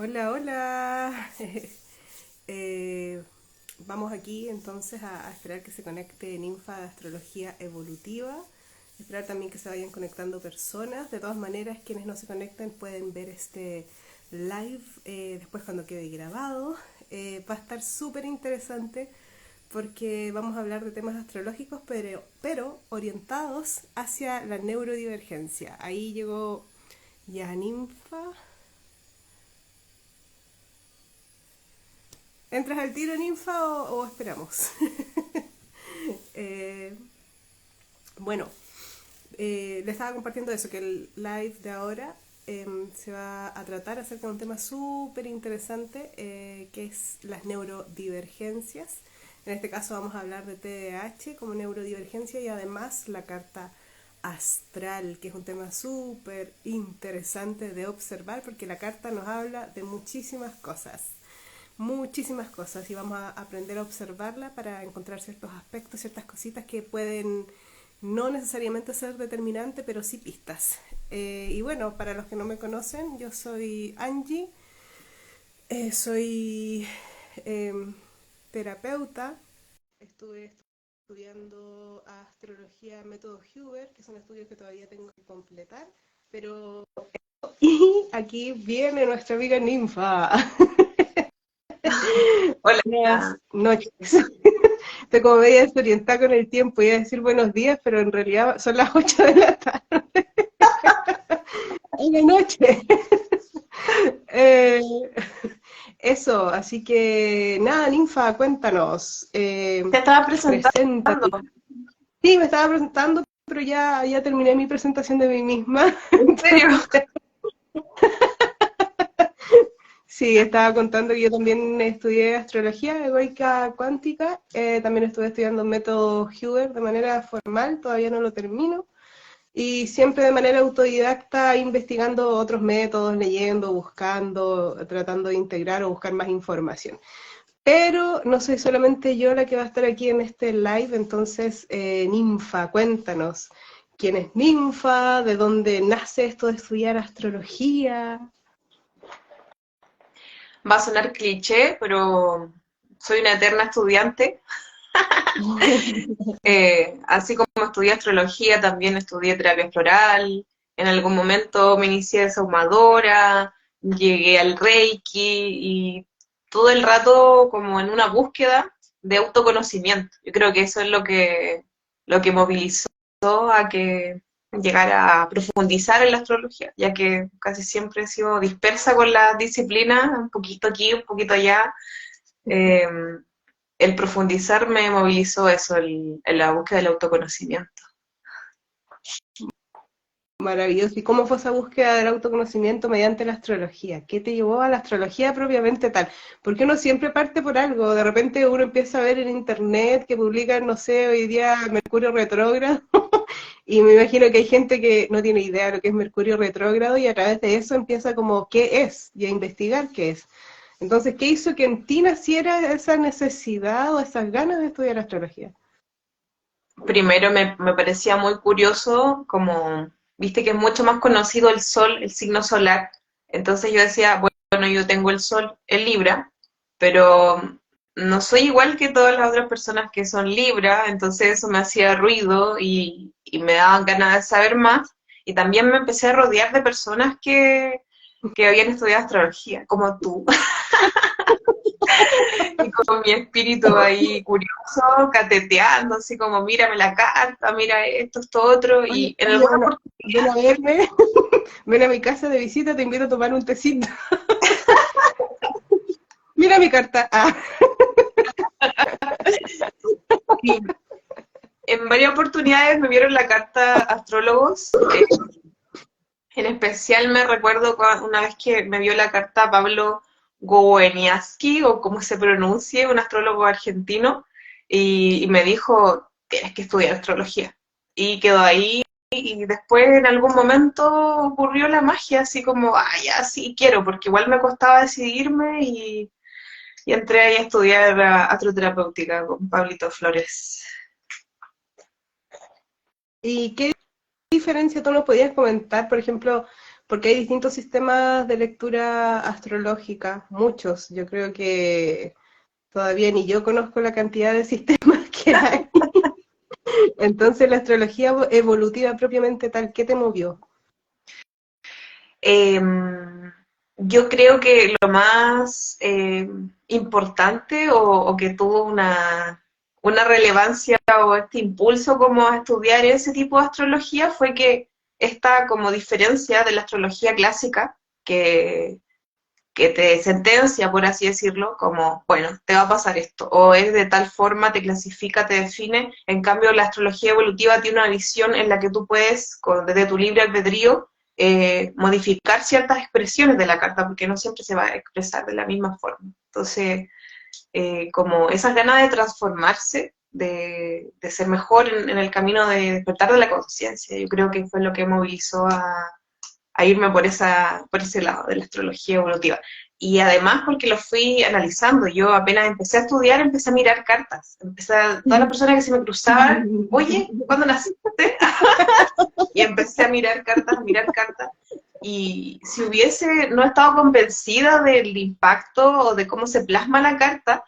Hola, hola. Eh, Vamos aquí entonces a esperar que se conecte Ninfa de Astrología Evolutiva. Esperar también que se vayan conectando personas. De todas maneras, quienes no se conecten pueden ver este live después cuando quede grabado. Va a estar súper interesante porque vamos a hablar de temas astrológicos, pero orientados hacia la neurodivergencia. Ahí llegó ya Ninfa. ¿Entras al tiro, ninfa, o esperamos? Eh, bueno, le estaba compartiendo eso, que el live de ahora se va a tratar acerca de un tema súper interesante, que es las neurodivergencias. En este caso vamos a hablar de TDAH como neurodivergencia y además la carta astral, que es un tema súper interesante de observar porque la carta nos habla de muchísimas cosas y vamos a aprender a observarla para encontrar ciertos aspectos, ciertas cositas que pueden no necesariamente ser determinantes, pero sí pistas. Y bueno, para los que no me conocen, yo soy Angie, soy eh, terapeuta, estuve estudiando astrología método Huber, que son estudios que todavía tengo que completar, pero y aquí viene nuestra amiga Ninfa. Buenas Hola, noches. Estoy como media desorientada con el tiempo. Iba a decir buenos días, pero en realidad son las 8 de la tarde de la noche. Eh, Eso, así que nada, Ninfa, cuéntanos. te estaba presentando. Preséntate. Sí, me estaba presentando, pero ya terminé mi presentación de mí misma. ¿En serio? Entonces, sí, estaba contando que yo también estudié astrología egoica cuántica, también estuve estudiando método Huber de manera formal, todavía no lo termino, y siempre de manera autodidacta investigando otros métodos, leyendo, buscando, tratando de integrar o buscar más información. Pero no soy solamente yo la que va a estar aquí en este live, entonces, Ninfa, cuéntanos, ¿quién es Ninfa? ¿De dónde nace esto de estudiar astrología? Va a sonar cliché, pero soy una eterna estudiante. Así como estudié astrología, también estudié terapia floral. En algún momento me inicié de saumadora, llegué al Reiki y todo el rato como en una búsqueda de autoconocimiento. Yo creo que eso es lo que movilizó a que llegara a profundizar en la astrología, ya que casi siempre he sido dispersa con las disciplinas, un poquito aquí, un poquito allá. Eh, el profundizar me movilizó eso, en la búsqueda del autoconocimiento. Maravilloso. ¿Y cómo fue esa búsqueda del autoconocimiento mediante la astrología? ¿Qué te llevó a la astrología propiamente tal? Porque uno siempre parte por algo. De repente uno empieza a ver en internet que publican, no sé, hoy día Mercurio retrógrado. Y me imagino que hay gente que no tiene idea de lo que es Mercurio retrógrado y a través de eso empieza como, ¿qué es? Y a investigar qué es. Entonces, ¿qué hizo que en ti naciera esa necesidad o esas ganas de estudiar astrología? Primero me parecía muy curioso, como, viste que es mucho más conocido el sol, el signo solar. Entonces yo decía, bueno, yo tengo el sol en Libra, pero no soy igual que todas las otras personas que son Libra, entonces eso me hacía ruido y me daban ganas de saber más. Y también me empecé a rodear de personas que habían estudiado astrología, como tú. Y con mi espíritu ahí curioso, cateteando, así como, mírame la carta, mira esto otro, Oye, y en oye, alguna bueno, ven oportunidad, a verme, ven a mi casa de visita, te invito a tomar un tecito. Mira mi carta. Ah. y en varias oportunidades me vieron la carta astrólogos, en especial me recuerdo una vez que me vio la carta Pablo Goweniaski, o como se pronuncie, un astrólogo argentino, y me dijo, tienes que estudiar astrología. Y quedó ahí. Y después en algún momento ocurrió la magia, así como, ah, ya sí quiero, porque igual me costaba decidirme y entré ahí a estudiar astroterapéutica con Pablito Flores. ¿Y qué diferencia tú nos podías comentar, por ejemplo, porque hay distintos sistemas de lectura astrológica, muchos. Yo creo que todavía ni yo conozco la cantidad de sistemas que hay. Entonces, la astrología evolutiva propiamente tal, ¿qué te movió? Yo creo que lo más importante o que tuvo una relevancia o este impulso como a estudiar ese tipo de astrología fue que esta como diferencia de la astrología clásica, que te sentencia, por así decirlo, como, bueno, te va a pasar esto, o es de tal forma, te clasifica, te define. En cambio, la astrología evolutiva tiene una visión en la que tú puedes, desde tu libre albedrío, modificar ciertas expresiones de la carta, porque no siempre se va a expresar de la misma forma. Entonces, como esas ganas de transformarse, de ser mejor en el camino de despertar de la conciencia, yo creo que fue lo que movilizó a irme por ese lado de la astrología evolutiva. Y además porque lo fui analizando, yo apenas empecé a estudiar, empecé a mirar cartas, todas las personas que se me cruzaban, oye, ¿cuándo naciste? Y empecé a mirar cartas, y si hubiese no estado convencida del impacto o de cómo se plasma la carta,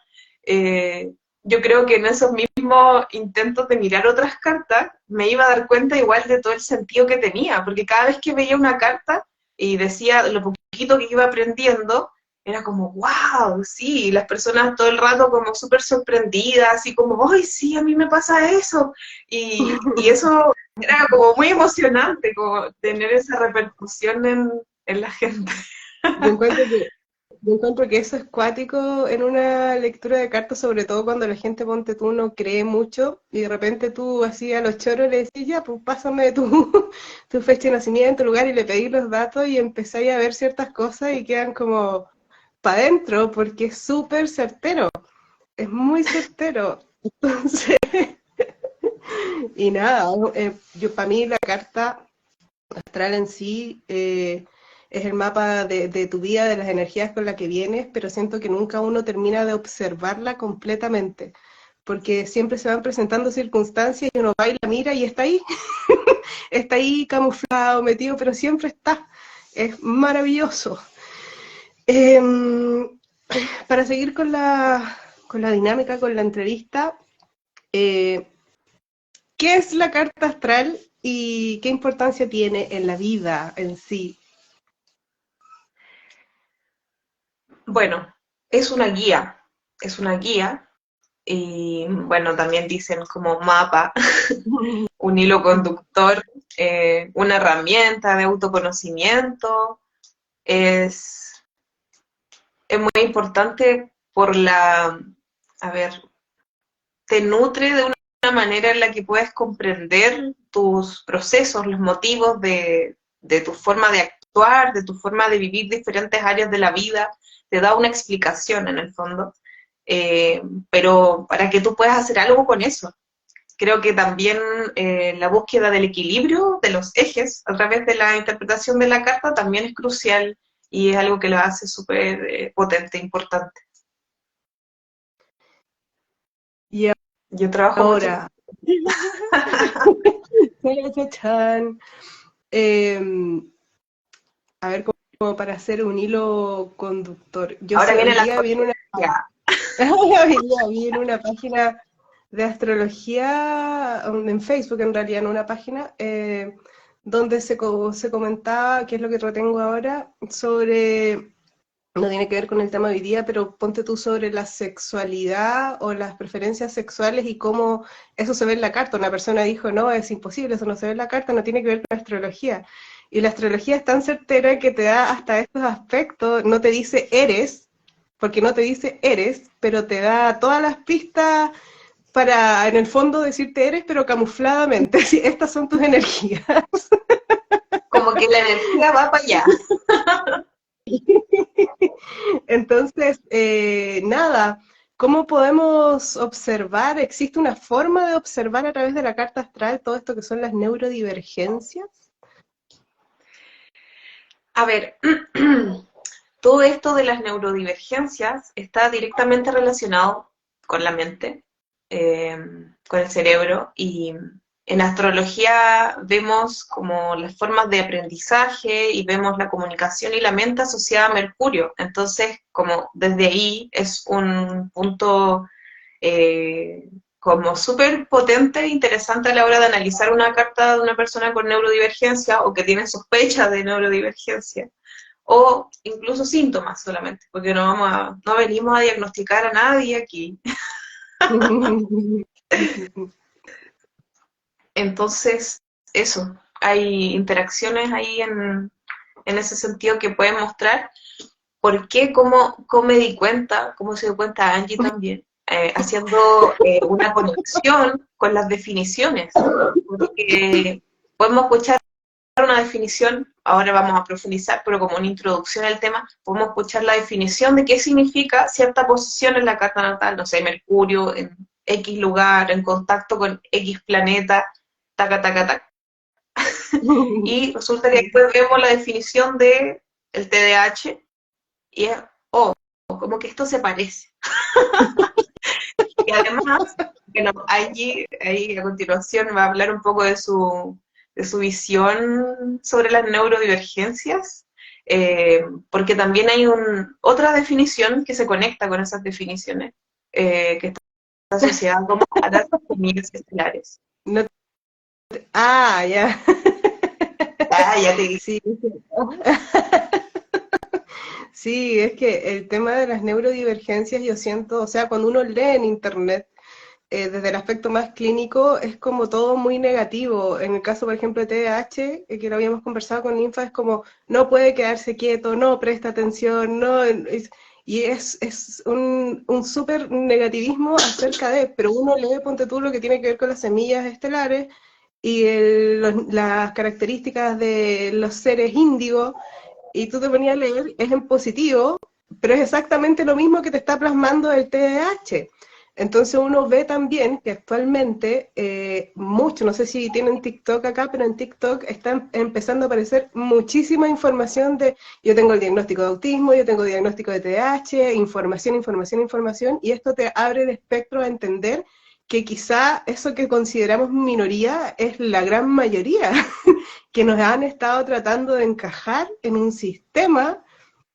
yo creo que en esos mismos intentos de mirar otras cartas me iba a dar cuenta igual de todo el sentido que tenía, porque cada vez que veía una carta y decía lo poquito que iba aprendiendo, era como, wow, sí, y las personas todo el rato como súper sorprendidas, así como, ¡ay, sí, a mí me pasa eso! Y eso era como muy emocionante, como tener esa repercusión en la gente. Yo encuentro que, yo encuentro que eso es cuático en una lectura de cartas, sobre todo cuando la gente, ponte tú, no cree mucho y de repente tú así a los choros le decís, ya, pues pásame tu, tu fecha de nacimiento, lugar y le pedís los datos y empezáis a ver ciertas cosas y quedan como para adentro porque es súper certero, es muy certero. Entonces, y nada, yo para mí la carta astral en sí es el mapa de tu vida, de las energías con las que vienes, pero siento que nunca uno termina de observarla completamente, porque siempre se van presentando circunstancias y uno va y la mira y está ahí camuflado, metido, pero siempre está. Es maravilloso. Eh, para seguir con la dinámica, con la entrevista, eh, ¿qué es la carta astral y qué importancia tiene en la vida en sí? Bueno, es una guía, y bueno, también dicen como mapa, un hilo conductor, una herramienta de autoconocimiento, es, es muy importante a ver, te nutre de una manera en la que puedes comprender tus procesos, los motivos de tu forma de actuar, de tu forma de vivir diferentes áreas de la vida, te da una explicación en el fondo, pero para que tú puedas hacer algo con eso. Creo que también la búsqueda del equilibrio de los ejes a través de la interpretación de la carta también es crucial y es algo que lo hace súper potente, importante. Y Yo trabajo mucho. ahora, eh, a ver, como para hacer un hilo conductor. Yo Ahora sé, viene hoy la día vi en una, astrología. hoy día vi en una página de astrología, en Facebook en realidad, en una página, donde se comentaba, que es lo que tengo ahora, sobre, no tiene que ver con el tema de hoy día, pero ponte tú sobre la sexualidad o las preferencias sexuales y cómo eso se ve en la carta. Una persona dijo, no, es imposible, eso no se ve en la carta, no tiene que ver con la astrología. Y la astrología es tan certera que te da hasta estos aspectos, no te dice eres, porque no te dice eres, pero te da todas las pistas para, en el fondo, decirte eres, pero camufladamente. Sí, estas son tus energías. Como que la energía va para allá. Entonces, nada, ¿cómo podemos observar? ¿Existe una forma de observar a través de la carta astral todo esto que son las neurodivergencias? A ver, todo esto de las neurodivergencias está directamente relacionado con la mente, con el cerebro, y En astrología vemos como las formas de aprendizaje y vemos la comunicación y la mente asociada a Mercurio. Entonces, como desde ahí es un punto como súper potente e interesante a la hora de analizar una carta de una persona con neurodivergencia o que tiene sospecha de neurodivergencia, o incluso síntomas solamente, porque no venimos a diagnosticar a nadie aquí. Entonces, eso, hay interacciones ahí en ese sentido que pueden mostrar por qué, cómo me di cuenta, cómo se dio cuenta Angie también, haciendo una conexión con las definiciones, porque podemos escuchar una definición, ahora vamos a profundizar, pero como una introducción al tema, podemos escuchar la definición de qué significa cierta posición en la carta natal, no sé, Mercurio en X lugar, en contacto con X planeta, taca, taca, taca. Y resulta que después vemos la definición de el TDAH y es, oh, como que esto se parece. Y además, bueno, allí, ahí a continuación va a hablar un poco de su visión sobre las neurodivergencias, porque también hay otra definición que se conecta con esas definiciones, que está asociada como a las semillas estelares. No ah, ya. Ah, ya te dije. Sí. Sí, es que el tema de las neurodivergencias yo siento, o sea, cuando uno lee en internet, desde el aspecto más clínico, es como todo muy negativo. En el caso, por ejemplo, de TDAH, que lo habíamos conversado con Ninfa, es como, no puede quedarse quieto, no presta atención, no... y es un súper negativismo acerca de, pero uno lee, ponte tú, lo que tiene que ver con las semillas estelares y las características de los seres índigo, y tú te ponías a leer, es en positivo, pero es exactamente lo mismo que te está plasmando el TDAH. Entonces uno ve también que actualmente mucho, no sé si tienen TikTok acá, pero en TikTok está empezando a aparecer muchísima información de, yo tengo el diagnóstico de autismo, yo tengo el diagnóstico de TDAH, información, información, información, y esto te abre el espectro a entender que quizá eso que consideramos minoría es la gran mayoría, que nos han estado tratando de encajar en un sistema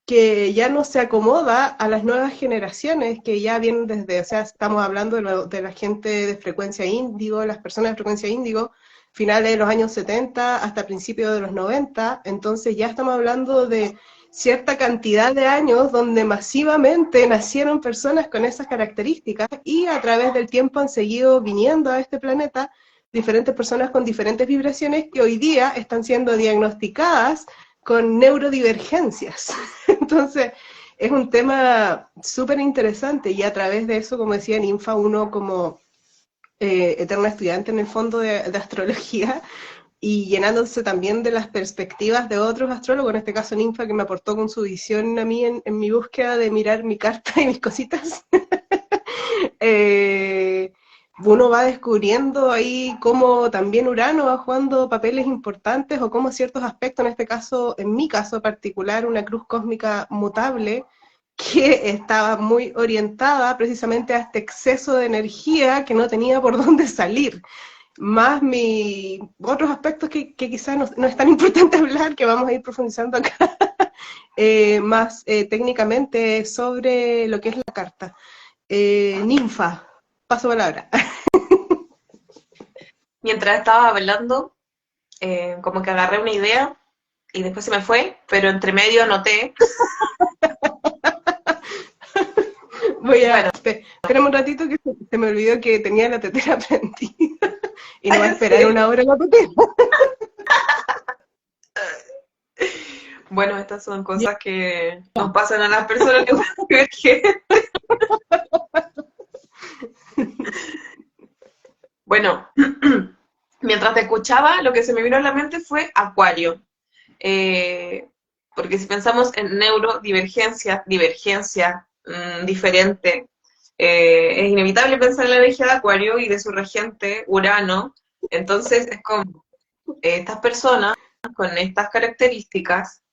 que ya no se acomoda a las nuevas generaciones que ya vienen desde, o sea, estamos hablando de la gente de frecuencia índigo, las personas de frecuencia índigo, finales de los años 70 hasta principios de los 90, entonces ya estamos hablando de cierta cantidad de años donde masivamente nacieron personas con esas características y a través del tiempo han seguido viniendo a este planeta diferentes personas con diferentes vibraciones que hoy día están siendo diagnosticadas con neurodivergencias. Entonces, es un tema súper interesante y a través de eso, como decía Ninfa, uno como eterna estudiante en el fondo de astrología y llenándose también de las perspectivas de otros astrólogos, en este caso Ninfa, que me aportó con su visión a mí en mi búsqueda de mirar mi carta y mis cositas. Uno va descubriendo ahí cómo también Urano va jugando papeles importantes o cómo ciertos aspectos, en este caso, en mi caso particular, una cruz cósmica mutable que estaba muy orientada precisamente a este exceso de energía que no tenía por dónde salir. Más otros aspectos que quizás no es tan importante hablar, que vamos a ir profundizando acá, más técnicamente sobre lo que es la carta. Ninfa, paso palabra. Mientras estaba hablando, como que agarré una idea y después se me fue, pero entre medio anoté. Voy a... Bueno, Espérame un ratito que se me olvidó que tenía la tetera prendida y no va a esperar una hora la tetera. bueno, estas son cosas que nos pasan a las personas que bueno, mientras te escuchaba, lo que se me vino a la mente fue Acuario. Porque si pensamos en neurodivergencia, divergencia, diferente, es inevitable pensar en la energía de Acuario y de su regente, Urano. Entonces es como, estas personas con estas características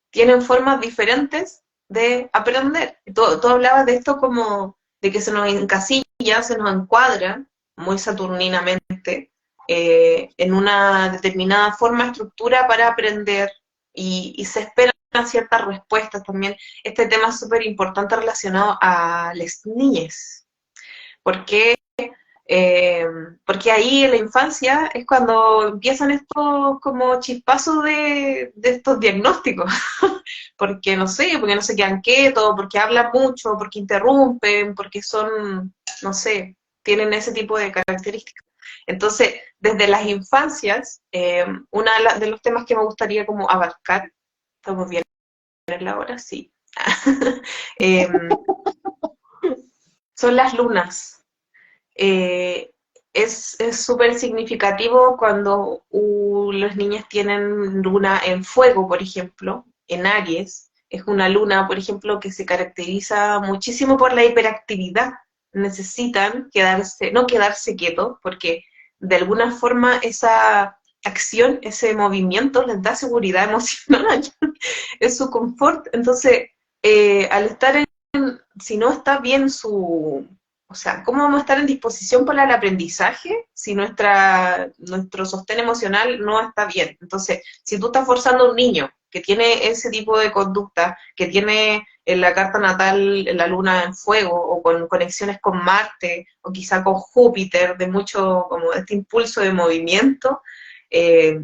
tienen formas diferentes de aprender. Tú hablabas de esto como de que se nos encasilla, se nos encuadra muy saturninamente en una determinada forma, estructura para aprender y se esperan ciertas respuestas también. Este tema es súper importante relacionado a las niñas. ¿Por qué? Porque ahí en la infancia es cuando empiezan estos como chispazos de estos diagnósticos, porque no se quedan quietos, porque hablan mucho, porque interrumpen, porque son, no sé, tienen ese tipo de características. Entonces, desde las infancias, uno de los temas que me gustaría como abarcar, estamos bien en la hora, sí, eh, son las lunas. Eh, es súper significativo cuando los niños tienen luna en fuego, por ejemplo, en Aries. Es una luna, por ejemplo, que se caracteriza muchísimo por la hiperactividad. Necesitan quedarse, no quedarse quietos, porque de alguna forma esa acción, ese movimiento les da seguridad emocional, es su confort. Entonces, al estar si no está bien o sea, ¿cómo vamos a estar en disposición para el aprendizaje si nuestro sostén emocional no está bien? Entonces, si tú estás forzando a un niño que tiene ese tipo de conducta, que tiene en la carta natal la luna en fuego, o con conexiones con Marte, o quizá con Júpiter, de mucho, como este impulso de movimiento, eh,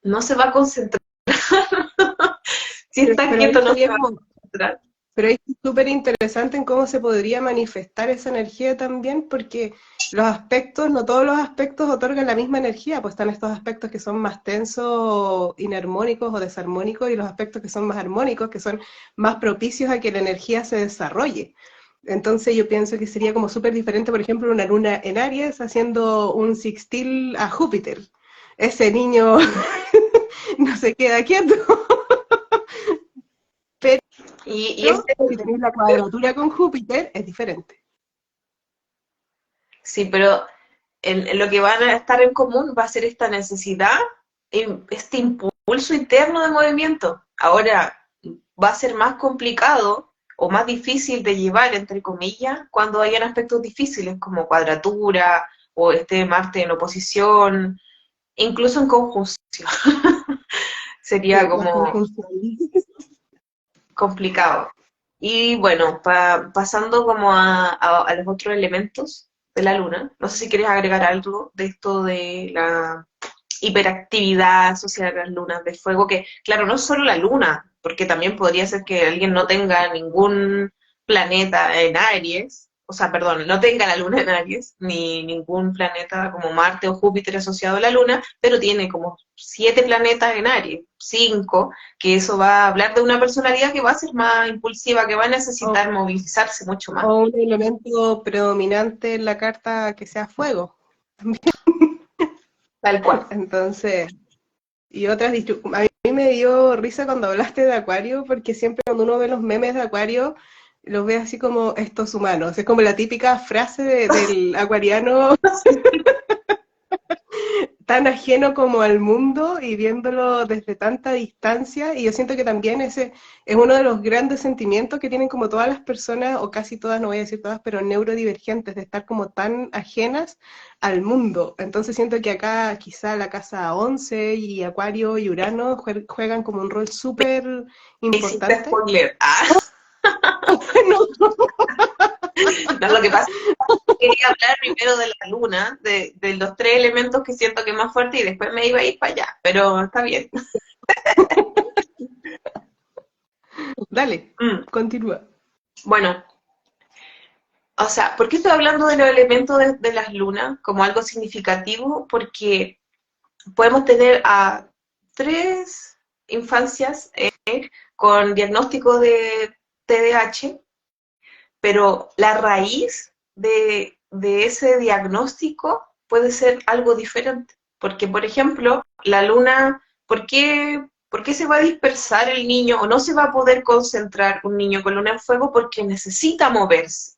no se va a concentrar. Si está Pero ahí quieto, no se sería va a como, concentrar. pero es súper interesante en cómo se podría manifestar esa energía también, porque los aspectos, no todos los aspectos otorgan la misma energía, pues están estos aspectos que son más tensos, inarmónicos o desarmónicos, y los aspectos que son más armónicos, que son más propicios a que la energía se desarrolle. Entonces yo pienso que sería como súper diferente, por ejemplo, una luna en Aries haciendo un sextil a Júpiter. Ese niño no se queda quieto. Y Pero si tenéis la cuadratura con Júpiter, es diferente. sí, pero en lo que van a estar en común va a ser esta necesidad, este impulso interno de movimiento. Ahora, va a ser más complicado o más difícil de llevar, entre comillas, cuando hayan aspectos difíciles como cuadratura o este Marte en oposición, incluso en conjunción. Sería Sí, las como conjunciones. complicado. Y bueno, pasando como a los otros elementos de la luna, no sé si quieres agregar algo de esto de la hiperactividad asociada a las lunas de fuego, que claro, no es solo la luna, porque también podría ser que alguien no tenga ningún planeta en Aries, o sea, perdón, no tenga la luna en Aries, ni ningún planeta como Marte o Júpiter asociado a la luna, pero tiene como 7 planetas en Aries, 5, que eso va a hablar de una personalidad que va a ser más impulsiva, que va a O, necesitar movilizarse mucho más. o un elemento predominante en la carta que sea fuego. Tal cual. Entonces, y otras a mí me dio risa cuando hablaste de Acuario, porque siempre cuando uno ve los memes de Acuario, los ve así como estos humanos. Es como la típica frase del acuariano tan ajeno como al mundo y viéndolo desde tanta distancia. Y yo siento que también ese es uno de los grandes sentimientos que tienen como todas las personas, o casi todas, no voy a decir todas, pero neurodivergentes, de estar como tan ajenas al mundo. Entonces siento que acá quizá la casa 11 y Acuario y Urano juegan como un rol súper Hiciste importante. spoiler. Ah, No. no, lo que pasa quería hablar primero de la luna, de los 3 elementos que siento que es más fuerte y después me iba a ir para allá, pero está bien. Dale, Mm, continúa. bueno, o sea, ¿por qué estoy hablando de los elementos de las lunas como algo significativo? Porque podemos tener a 3 infancias con diagnóstico de TDAH, pero la raíz de ese diagnóstico puede ser algo diferente. Porque, por ejemplo, la luna, por qué se va a dispersar el niño o no se va a poder concentrar un niño con luna en fuego? Porque necesita moverse.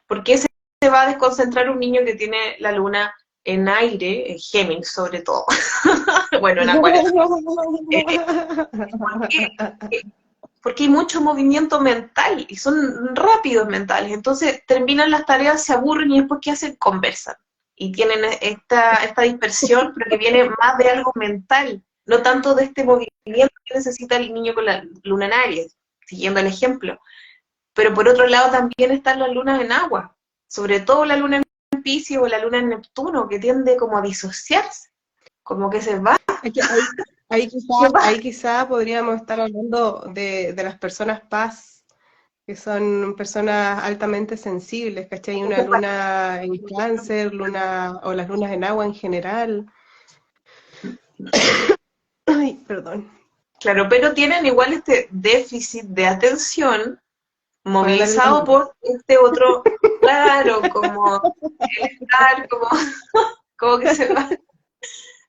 ¿Por qué se va a desconcentrar un niño que tiene la luna en aire, en Géminis sobre todo? Bueno, en Acuario. Eh, ¿Por qué? Porque hay mucho movimiento mental y son rápidos mentales. Entonces terminan las tareas, se aburren y después ¿qué hacen? Conversan. y tienen esta dispersión, pero que viene más de algo mental, no tanto de este movimiento que necesita el niño con la luna en Aries, siguiendo el ejemplo. Pero por otro lado también están las lunas en agua, sobre todo la luna en Piscis o la luna en Neptuno, que tiende como a disociarse, como que se va, Ahí se va. quizá podríamos estar hablando de las personas paz, que son personas altamente sensibles, ¿cachai? Una luna en cáncer, o las lunas en agua en general. Ay, perdón. Claro, pero tienen igual este déficit de atención Para dar el movilizado ritmo. por este otro, claro, como el estar, como que se va,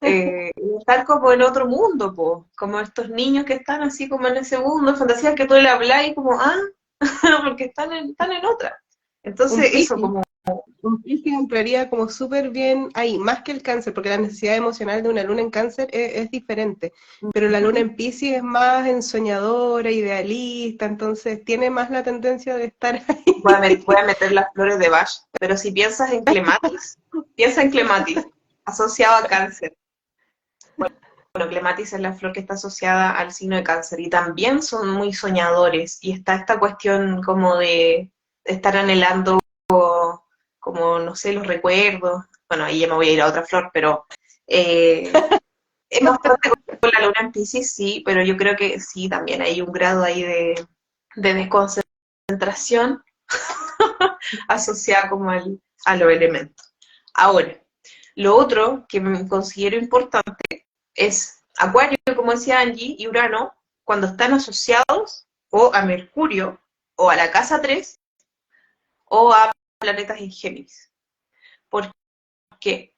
estar como en otro mundo, po, como estos niños que están así como en ese mundo, fantasía que tú le hablas y como, porque están en otra. Un Entonces, eso, Piscis. como, Un Piscis entraría como súper bien ahí, más que el cáncer, porque la necesidad emocional de una luna en cáncer es diferente, pero la luna en Piscis es más ensoñadora, idealista, entonces tiene más la tendencia de estar voy a, ahí. voy a meter las flores de Bach, pero si piensas en clematis, piensa en clematis, asociado a cáncer. Bueno, clematis es la flor que está asociada al signo de cáncer y también son muy soñadores y está esta cuestión como de estar anhelando como, no sé, los recuerdos. Bueno, ahí ya me voy a ir a otra flor, pero es bastante con la luna en Piscis, sí, pero yo creo que sí, también hay un grado ahí de desconcentración asociada como a los elementos. Ahora, lo otro que me considero importante es Acuario, como decía Angie, y Urano, cuando están asociados o a Mercurio, o a la casa 3 o a planetas en Géminis. ¿Por qué?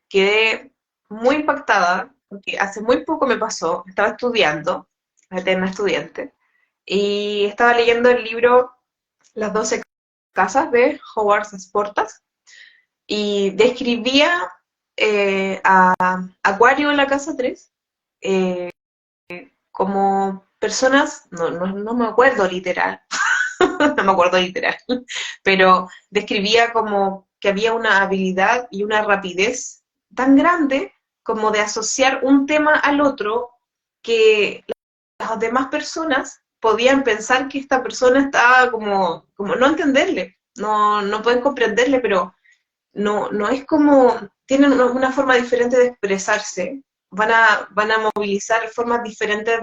Quedé muy impactada, porque hace muy poco me pasó, estaba estudiando, la eterna estudiante, y estaba leyendo el libro Las 12 casas de Howard Portas, y describía a Acuario en la casa 3 eh, como personas, no me acuerdo literal, no me acuerdo literal, pero describía como que había una habilidad y una rapidez tan grande como de asociar un tema al otro que las demás personas podían pensar que esta persona estaba como no entenderle, no pueden comprenderle, pero no es como, tienen una forma diferente de expresarse, van a movilizar formas diferentes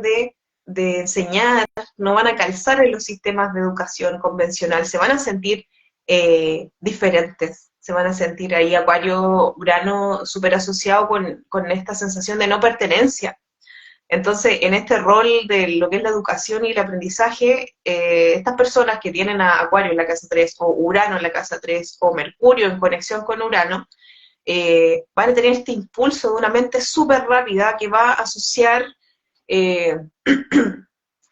de enseñar, no van a calzar en los sistemas de educación convencional, se van a sentir diferentes, se van a sentir ahí Acuario, Urano súper asociado con esta sensación de no pertenencia. Entonces, en este rol de lo que es la educación y el aprendizaje, estas personas que tienen a Acuario en la casa 3 o Urano en la casa 3 o Mercurio en conexión con Urano, van a tener este impulso de una mente súper rápida que va a asociar eh,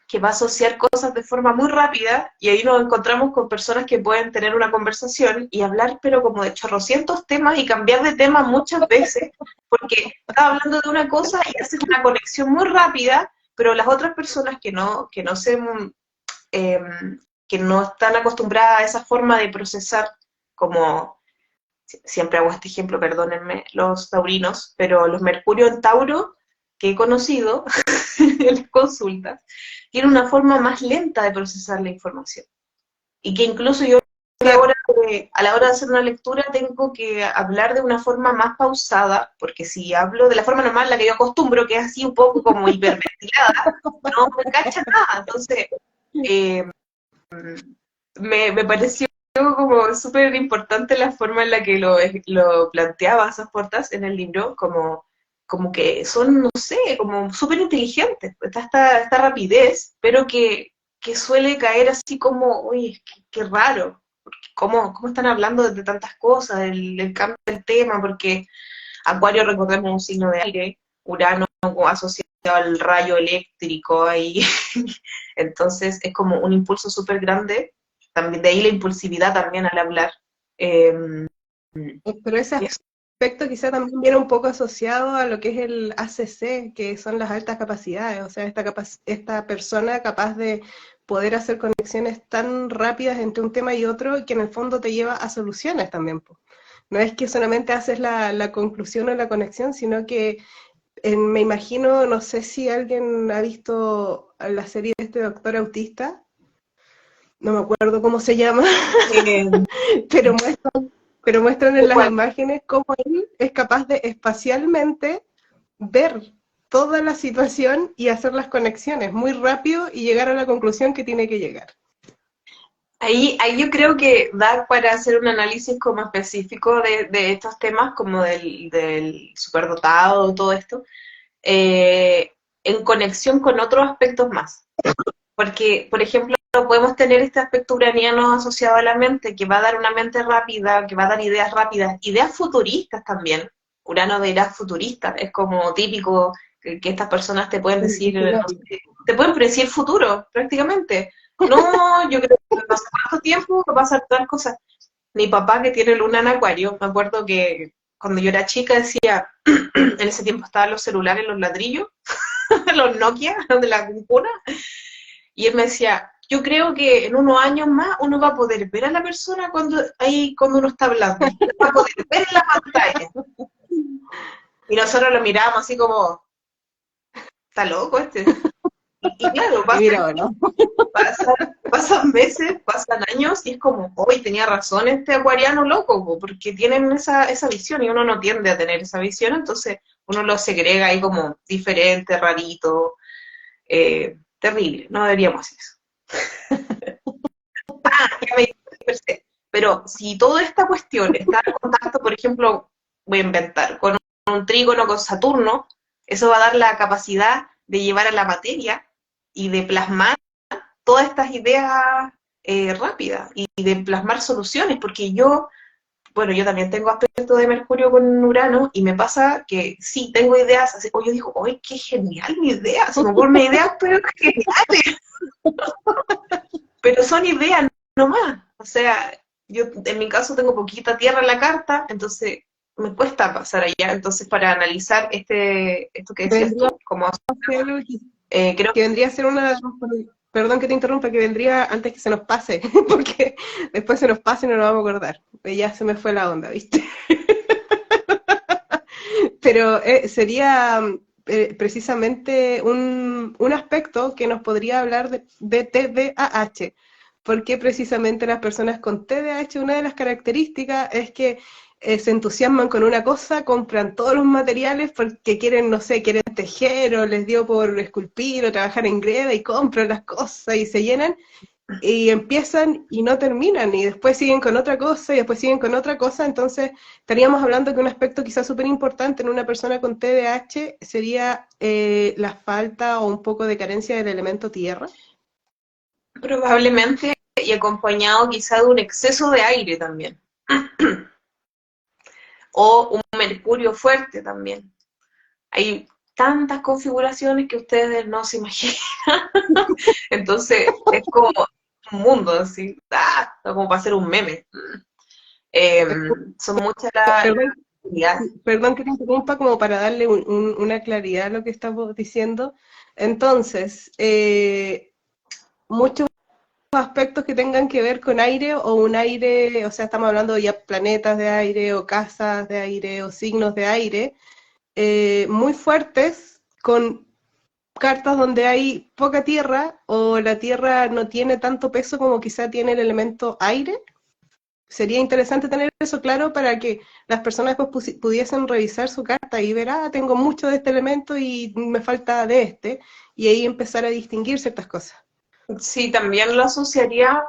que va a asociar cosas de forma muy rápida y ahí nos encontramos con personas que pueden tener una conversación y hablar pero como de chorrocientos temas y cambiar de tema muchas veces porque está hablando de una cosa y haces una conexión muy rápida, pero las otras personas eh, que no están acostumbradas a esa forma de procesar como siempre hago este ejemplo, perdónenme, los taurinos, pero los Mercurio en Tauro que he conocido en las consultas, tienen una forma más lenta de procesar la información. Y que incluso yo Claro, a la hora de hacer una lectura tengo que hablar de una forma más pausada, porque si hablo de la forma normal, la que yo acostumbro, que es así un poco como hiperventilada, no me cacha nada. Entonces, eh, me pareció como súper importante la forma en la que lo planteaba esas puertas en el libro, como que son, no sé, como súper inteligentes. Está esta rapidez, pero que suele caer así como, uy, qué raro. ¿Cómo están hablando de tantas cosas, el cambio del tema? Porque Acuario, recordemos, un signo de aire, Urano asociado al rayo eléctrico ahí, entonces es como un impulso súper grande, también de ahí la impulsividad también al hablar. Eh, pero ese aspecto quizá también viene un poco asociado a lo que es el ACC, que son las altas capacidades, o sea, esta persona capaz de poder hacer conexiones tan rápidas entre un tema y otro que en el fondo te lleva a soluciones también, po. no es que solamente haces la conclusión o la conexión, sino que me imagino, no sé si alguien ha visto la serie de este Doctor Autista, no me acuerdo cómo se llama, Eh, pero pero muestran en las igual, imágenes cómo él es capaz de espacialmente ver toda la situación y hacer las conexiones muy rápido y llegar a la conclusión que tiene que llegar. ahí yo creo que da para hacer un análisis como específico de estos temas, como del superdotado, todo esto, eh, en conexión con otros aspectos más. Porque, por ejemplo, podemos tener este aspecto uraniano asociado a la mente, que va a dar una mente rápida, que va a dar ideas rápidas, ideas futuristas también. Urano de ideas futuristas, es como típico que estas personas te pueden decir, no sé, te pueden predecir el futuro, prácticamente. No, yo creo que no sé cuánto tiempo va a pasar tal cosa. Mi papá, que tiene luna en acuario, me acuerdo que cuando yo era chica decía, en ese tiempo estaban los celulares, los ladrillos, los Nokia de la cuna, y él me decía, yo creo que en unos años más uno va a poder ver a la persona cuando uno está hablando, va a poder ver en la pantalla. Y nosotros lo mirábamos así como, está loco este. Y claro, Y mira, bueno, pasan meses, pasan años, y es como, hoy tenía razón este acuariano loco, porque tienen esa visión y uno no tiende a tener esa visión, entonces uno lo segrega ahí como diferente, rarito, terrible, no deberíamos hacer eso. Ya me dispersé. Pero si toda esta cuestión está en contacto, por ejemplo, voy a inventar, con un trígono con Saturno, eso va a dar la capacidad de llevar a la materia y de plasmar todas estas ideas rápidas y de plasmar soluciones, porque yo también tengo aspecto de Mercurio con Urano y me pasa que sí, tengo ideas, así, o yo digo, ¡ay, qué genial mi idea! Se me ocurren ideas, pero geniales, pero son ideas nomás. O sea, yo en mi caso tengo poquita tierra en la carta, entonces me cuesta pasar allá. Entonces, para analizar esto que decías vendría tú, como a ser, creo que vendría a ser una, perdón que te interrumpa, que vendría antes que se nos pase, porque después se nos pase y no nos vamos a acordar. Ya se me fue la onda, ¿viste? Pero sería precisamente un aspecto que nos podría hablar de TDAH, porque precisamente las personas con TDAH, una de las características es que se entusiasman con una cosa, compran todos los materiales porque quieren, no sé, quieren tejer o les dio por esculpir o trabajar en greda y compran las cosas y se llenan y empiezan y no terminan, y después siguen con otra cosa, y después siguen con otra cosa, entonces estaríamos hablando que un aspecto quizás súper importante en una persona con TDAH sería la falta o un poco de carencia del elemento tierra. probablemente y acompañado quizá de un exceso de aire también, o un mercurio fuerte también. Hay tantas configuraciones que ustedes no se imaginan. Entonces, es como un mundo así, como para hacer un meme. Eh, Son muchas las Perdón, actividades. perdón que te interrumpa, como para darle una claridad a lo que estamos diciendo. Entonces, muchos aspectos que tengan que ver con aire o un aire, o sea, estamos hablando ya planetas de aire o casas de aire o signos de aire, muy fuertes con cartas donde hay poca tierra o la tierra no tiene tanto peso como quizá tiene el elemento aire. Sería interesante tener eso claro para que las personas después pudiesen revisar su carta y ver, tengo mucho de este elemento y me falta de este, y ahí empezar a distinguir ciertas cosas. Sí, también lo asociaría,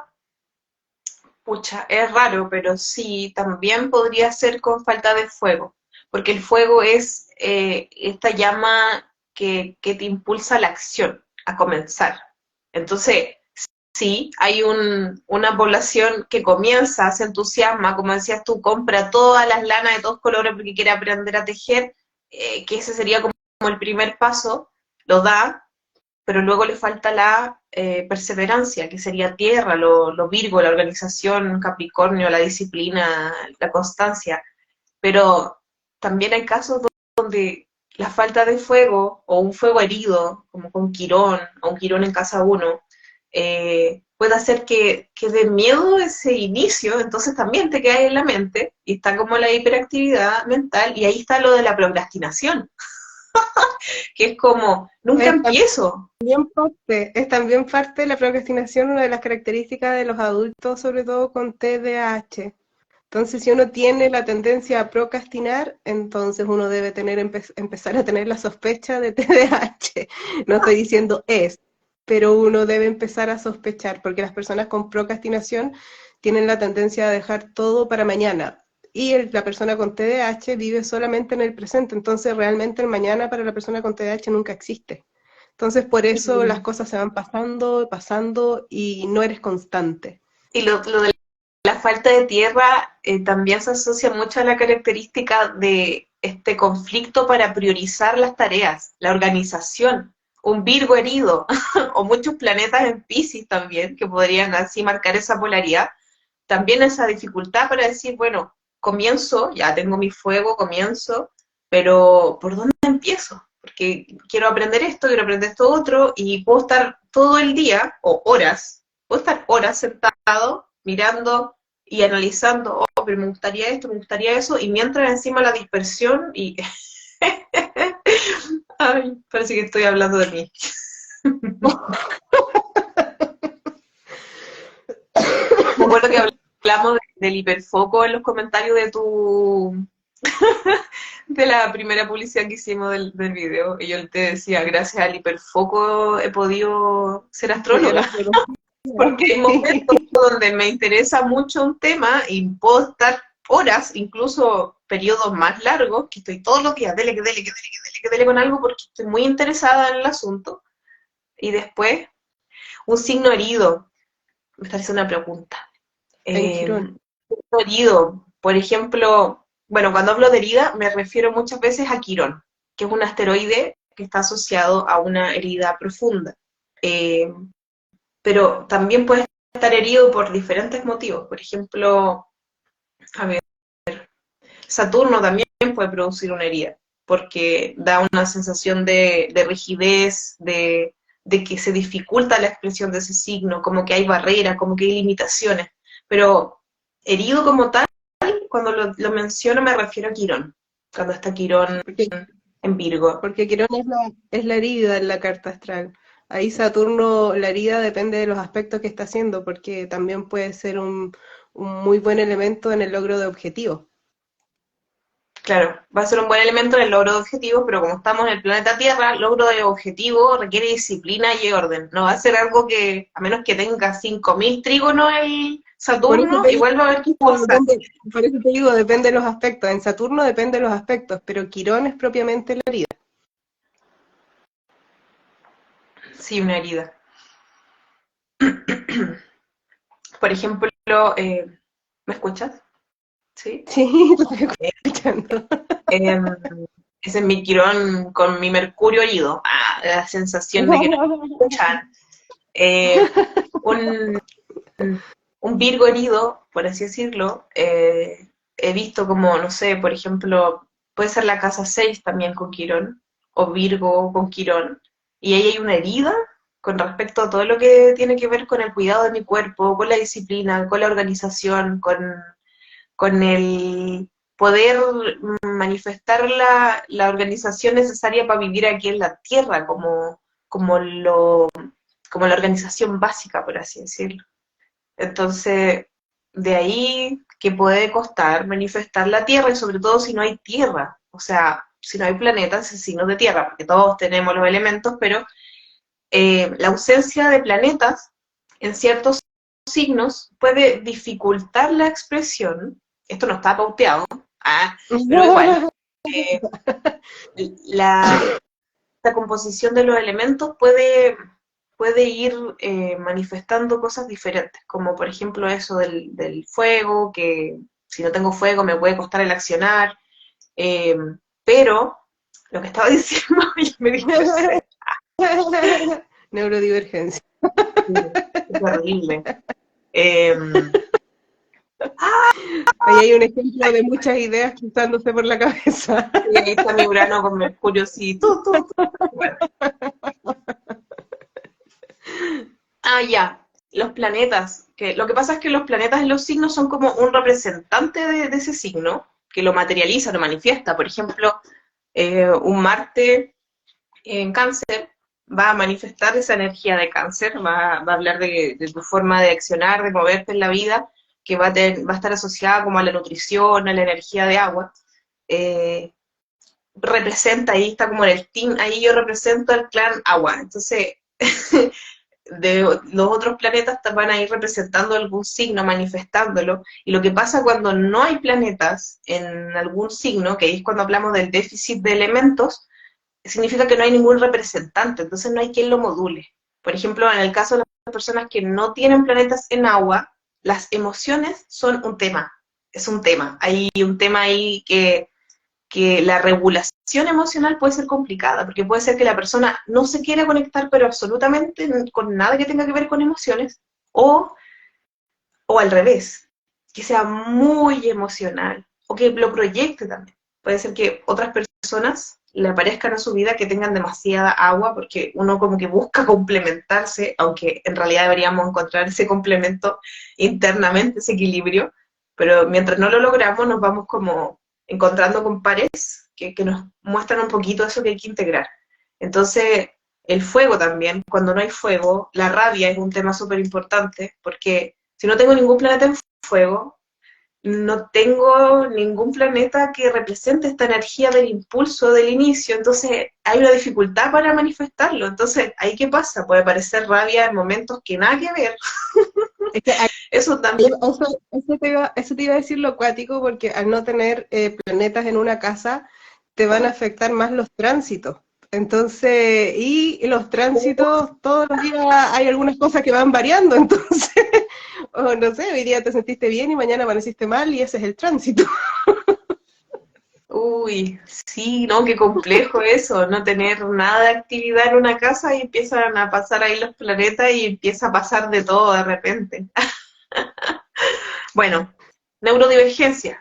pucha, es raro, pero sí, también podría ser con falta de fuego, porque el fuego es esta llama que te impulsa a la acción, a comenzar. Entonces, sí, hay una población que comienza, se entusiasma, como decías tú, compra todas las lanas de todos colores porque quiere aprender a tejer, que ese sería como el primer paso, lo da, pero luego le falta la perseverancia, que sería tierra, lo Virgo, la organización, Capricornio, la disciplina, la constancia. Pero también hay casos donde la falta de fuego o un fuego herido, como con Quirón o un Quirón en casa uno, puede hacer que dé miedo ese inicio, entonces también te queda en la mente, y está como la hiperactividad mental, y ahí está lo de la procrastinación, que es como, nunca Es empiezo. es también parte de la procrastinación, una de las características de los adultos, sobre todo con TDAH. Entonces, si uno tiene la tendencia a procrastinar, entonces uno debe empezar a tener la sospecha de TDAH. No estoy diciendo es, pero uno debe empezar a sospechar, porque las personas con procrastinación tienen la tendencia a dejar todo para mañana. Y la persona con TDAH vive solamente en el presente, entonces realmente el mañana para la persona con TDAH nunca existe. Entonces, por eso las Y, cosas se van pasando, pasando y no eres constante. y lo de la falta de tierra también se asocia mucho a la característica de este conflicto para priorizar las tareas, la organización, un Virgo herido, o muchos planetas en Piscis también, que podrían así marcar esa polaridad, también esa dificultad para decir, bueno, comienzo, ya tengo mi fuego, comienzo, pero ¿por dónde empiezo? Porque quiero aprender esto otro, y puedo estar todo el día, o horas, puedo estar horas sentado, mirando y analizando, oh, pero me gustaría esto, me gustaría eso, y mientras encima la dispersión, y ay, parece que estoy hablando de mí. Me acuerdo que hablamos del hiperfoco en los comentarios de la primera publicidad que hicimos del video, y yo te decía, gracias al hiperfoco he podido ser Estudiar astróloga, astrología. porque hay momentos donde me interesa mucho un tema y puedo estar horas, incluso periodos más largos, que estoy todos los días, dele, que dele, que dele, que dele, que dele con algo, porque estoy muy interesada en el asunto, y después, un signo herido, me está haciendo una pregunta. En Eh, Quirón. herido, por ejemplo, bueno, cuando hablo de herida me refiero muchas veces a Quirón, que es un asteroide que está asociado a una herida profunda. Eh, pero también puede estar herido por diferentes motivos. Por ejemplo, a ver, Saturno también puede producir una herida, porque da una sensación de rigidez, de que se dificulta la expresión de ese signo, como que hay barreras, como que hay limitaciones. Pero herido como tal, cuando lo menciono me refiero a Quirón, cuando está Quirón Porque, en Virgo. porque Quirón es la herida en la carta astral. Ahí Saturno, la herida depende de los aspectos que está haciendo, porque también puede ser un muy buen elemento en el logro de objetivos. Claro, va a ser un buen elemento en el logro de objetivos, pero como estamos en el planeta Tierra, logro de objetivo requiere disciplina y orden. No va a ser algo que, a menos que tenga 5.000 trígonos el Por eso Saturno, te igual va a haber digo, cosas. por eso te digo, depende de los aspectos. En Saturno depende de los aspectos, pero Quirón es propiamente la herida. Sí, una herida. Por ejemplo, ¿me escuchas? Sí. Sí, lo estoy escuchando. Eh, ese es mi Quirón con mi Mercurio herido. Ah, la sensación de que no me escuchan. Eh, un, un Virgo herido, por así decirlo, he visto como, no sé, por ejemplo, puede ser la casa 6 también con Quirón, o Virgo con Quirón, y ahí hay una herida con respecto a todo lo que tiene que ver con el cuidado de mi cuerpo, con la disciplina, con la organización, con el poder manifestar la organización necesaria para vivir aquí en la Tierra, como, como la organización básica, por así decirlo. Entonces, de ahí que puede costar manifestar la Tierra, y sobre todo si no hay Tierra, o sea, si no hay planetas, es signos de Tierra, porque todos tenemos los elementos, pero la ausencia de planetas en ciertos signos puede dificultar la expresión. Esto no está pauteado, pero igual, eh, la composición de los elementos puede ir manifestando cosas diferentes, como por ejemplo eso del fuego, que si no tengo fuego me puede costar el accionar, eh, pero lo que estaba diciendo, yo me dispersé. Neurodivergencia. Sí, es terrible. Eh, Ahí hay un ejemplo de muchas ideas cruzándose por la cabeza. y ahí está mi Urano con Mercurio, sí, tú. Bueno. Ah, ya, los planetas. Que, lo que pasa es que los planetas en los signos son como un representante de ese signo, que lo materializa, lo manifiesta. Por ejemplo, un Marte en Cáncer va a manifestar esa energía de Cáncer, va a hablar de tu forma de accionar, de moverte en la vida, que va a estar asociada como a la nutrición, a la energía de agua. Eh, representa, ahí está como en el team, ahí yo represento al clan agua. Entonces, de los otros planetas van a ir representando algún signo, manifestándolo, y lo que pasa cuando no hay planetas en algún signo, que es cuando hablamos del déficit de elementos, significa que no hay ningún representante, entonces no hay quien lo module. Por ejemplo, en el caso de las personas que no tienen planetas en agua, las emociones son un tema, es un tema. Hay un tema ahí que la regulación emocional puede ser complicada, porque puede ser que la persona no se quiera conectar, pero absolutamente con nada que tenga que ver con emociones, o al revés, que sea muy emocional, o que lo proyecte también. Puede ser que otras personas le aparezcan a su vida que tengan demasiada agua, porque uno como que busca complementarse, aunque en realidad deberíamos encontrar ese complemento internamente, ese equilibrio, pero mientras no lo logramos nos vamos como encontrando con pares que nos muestran un poquito eso que hay que integrar. Entonces, el fuego también, cuando no hay fuego, la rabia es un tema súper importante, porque si no tengo ningún planeta en fuego, no tengo ningún planeta que represente esta energía del impulso del inicio, entonces hay una dificultad para manifestarlo. Entonces, ¿ahí qué pasa? Puede aparecer rabia en momentos que nada que ver. Es que Eso también. eso te iba a decir lo acuático, porque al no tener planetas en una casa, te van a afectar más los tránsitos. Entonces, y los tránsitos, todos los días hay algunas cosas que van variando, entonces, o no sé, hoy día te sentiste bien y mañana amaneciste mal y ese es el tránsito. Uy, sí, no, qué complejo eso, no tener nada de actividad en una casa y empiezan a pasar ahí los planetas y empieza a pasar de todo de repente. Bueno, neurodivergencia.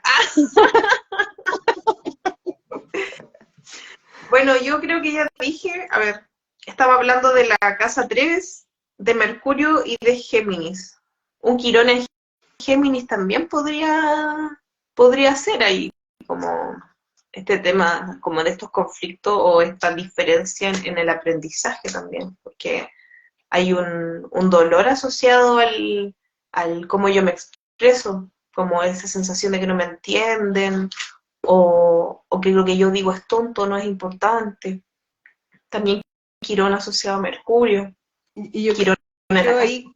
Bueno, yo creo que ya dije, a ver, estaba hablando de la casa 3, de Mercurio y de Géminis. Un Quirón en Géminis también podría ser ahí, como este tema, como de estos conflictos o esta diferencia en el aprendizaje también, porque hay un dolor asociado al cómo yo me expreso, como esa sensación de que no me entienden, o que lo que yo digo es tonto, no es importante. También Quirón asociado a Mercurio, Y yo Quirón en la creo casa. ahí,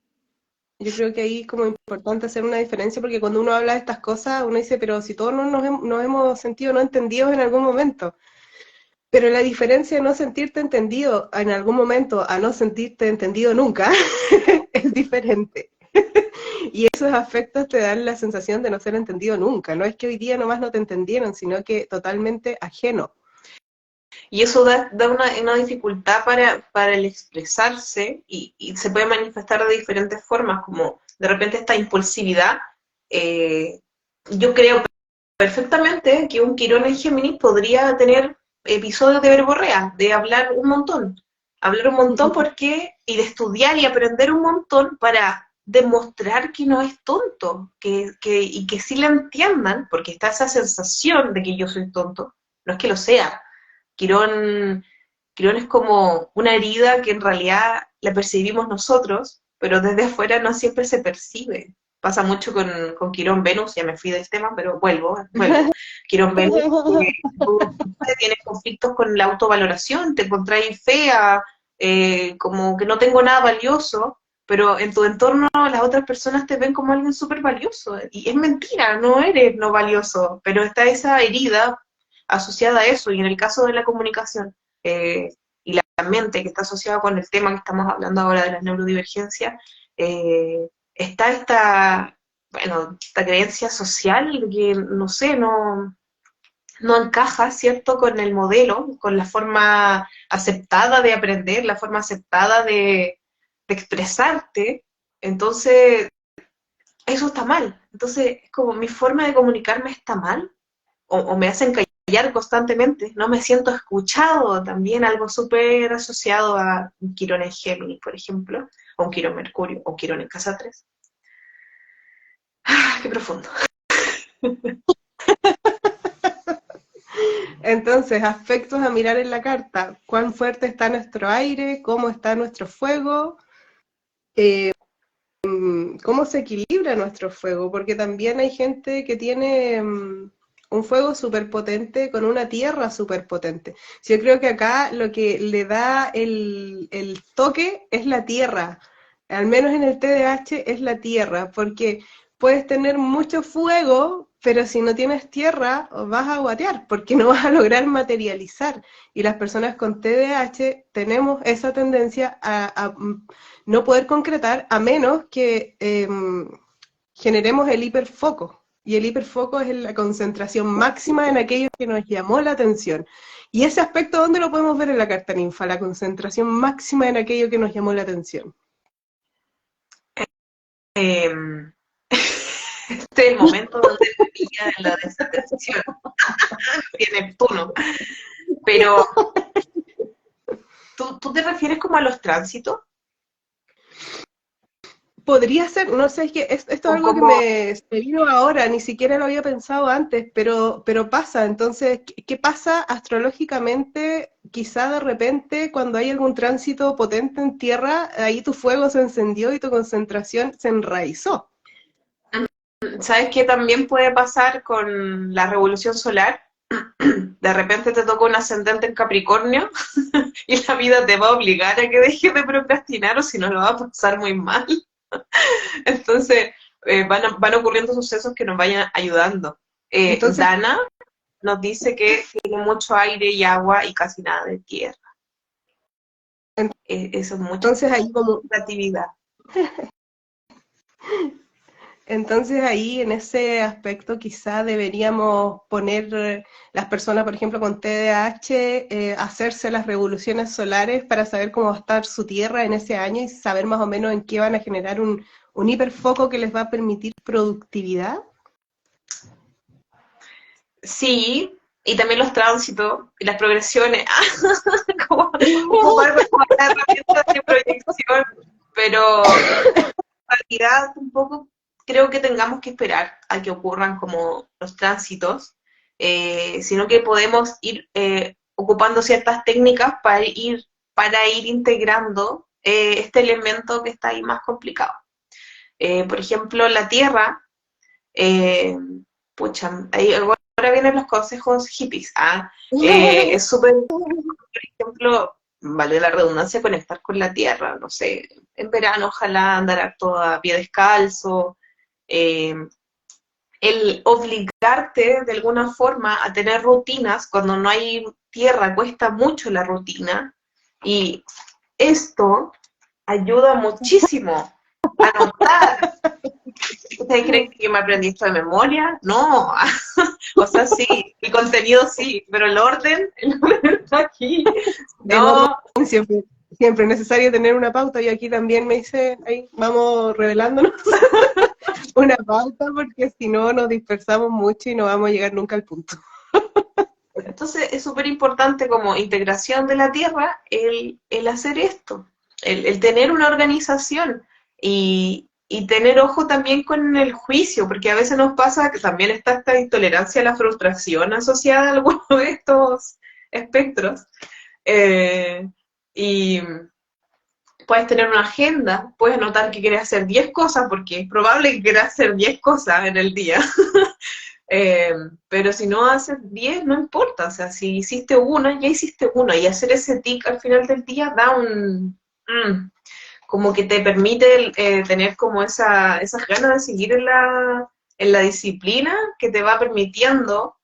yo creo que ahí es como importante hacer una diferencia, porque cuando uno habla de estas cosas, uno dice, pero si todos nos hemos sentido no entendidos en algún momento. Pero la diferencia de no sentirte entendido en algún momento a no sentirte entendido nunca es diferente. Y esos afectos te dan la sensación de no ser entendido nunca. No es que hoy día nomás no te entendieron, sino que totalmente ajeno. Y eso da una dificultad para el expresarse y se puede manifestar de diferentes formas, como de repente esta impulsividad. eh, yo creo perfectamente que un Quirón en Géminis podría tener episodios de verborrea, de hablar un montón porque, y de estudiar y aprender un montón para demostrar que no es tonto, y que sí la entiendan, porque está esa sensación de que yo soy tonto, no es que lo sea. Quirón, Quirón es como una herida que en realidad la percibimos nosotros, pero desde afuera no siempre se percibe. Pasa mucho con Quirón Venus, ya me fui del tema, pero vuelvo. Quirón Venus, tú tienes conflictos con la autovaloración, te encontráis fea, como que no tengo nada valioso, pero en tu entorno las otras personas te ven como alguien súper valioso. Y es mentira, no eres no valioso, pero está esa herida asociada a eso, y en el caso de la comunicación y la mente, que está asociada con el tema que estamos hablando ahora de la neurodivergencia, está esta creencia social que, no sé, no encaja, ¿cierto?, con el modelo, con la forma aceptada de aprender, la forma aceptada de expresarte. Entonces, eso está mal. Entonces, es como mi forma de comunicarme está mal, o me hacen callar constantemente, no me siento escuchado, también algo súper asociado a Quirón en Géminis, por ejemplo, o un Quirón Mercurio, o Quirón en casa 3. ¡Ah, qué profundo! Entonces, aspectos a mirar en la carta. ¿Cuán fuerte está nuestro aire? ¿Cómo está nuestro fuego? ¿Cómo se equilibra nuestro fuego? Porque también hay gente que tiene un fuego súper potente con una tierra súper potente. Yo creo que acá lo que le da el toque es la tierra. Al menos en el TDAH es la tierra, porque puedes tener mucho fuego, pero si no tienes tierra vas a guatear, porque no vas a lograr materializar. Y las personas con TDAH tenemos esa tendencia a no poder concretar a menos que generemos el hiperfoco. Y el hiperfoco es la concentración máxima en aquello que nos llamó la atención. Y ese aspecto, ¿dónde lo podemos ver en la carta ninfa? La concentración máxima en aquello que nos llamó la atención. Eh, este es el momento donde me pilla en la desatención de Neptuno. Pero, ¿tú te refieres como a los tránsitos? Podría ser, no sé, es que esto es algo que me vino ahora, ni siquiera lo había pensado antes, pero pasa. Entonces, ¿qué pasa astrológicamente? Quizá de repente, cuando hay algún tránsito potente en tierra, ahí tu fuego se encendió y tu concentración se enraizó. ¿Sabes qué también puede pasar con la revolución solar? De repente te toca un ascendente en Capricornio y la vida te va a obligar a que dejes de procrastinar o si no lo va a pasar muy mal. Entonces, van ocurriendo sucesos que nos vayan ayudando. Entonces, Dana nos dice que tiene mucho aire y agua y casi nada de tierra. Eso es mucha entonces ahí como creatividad. Entonces ahí en ese aspecto quizá deberíamos poner las personas, por ejemplo, con TDAH, hacerse las revoluciones solares para saber cómo va a estar su Tierra en ese año y saber más o menos en qué van a generar un hiperfoco que les va a permitir productividad. Sí, y también los tránsitos y las progresiones, como ocupar las herramientas de proyección, pero en realidad un poco creo que tengamos que esperar a que ocurran como los tránsitos, sino que podemos ir ocupando ciertas técnicas para ir integrando este elemento que está ahí más complicado. Por ejemplo, la Tierra, eh, pucha, ahora vienen los consejos hippies. Es súper, por ejemplo, vale la redundancia, conectar con la tierra, no sé, en verano ojalá andar todo a pie descalzo, eh, el obligarte de alguna forma a tener rutinas, cuando no hay tierra cuesta mucho la rutina, y esto ayuda muchísimo a notar. ¿Ustedes creen que yo me aprendí esto de memoria? No, o sea, sí, el contenido sí, pero el orden está aquí. El No, orden siempre es necesario tener una pauta. Yo aquí también me hice, ahí vamos revelándonos una pauta porque si no nos dispersamos mucho y no vamos a llegar nunca al punto. entonces es súper importante como integración de la tierra el hacer esto, el tener una organización y tener ojo también con el juicio, porque a veces nos pasa que también está esta intolerancia a la frustración asociada a alguno de estos espectros. Y puedes tener una agenda, puedes notar que quieres hacer 10 cosas, porque es probable que quieras hacer 10 cosas en el día. Pero si no haces 10, no importa, o sea, si hiciste una, ya hiciste una, y hacer ese tic al final del día da como que te permite tener como esas ganas de seguir en la disciplina que te va permitiendo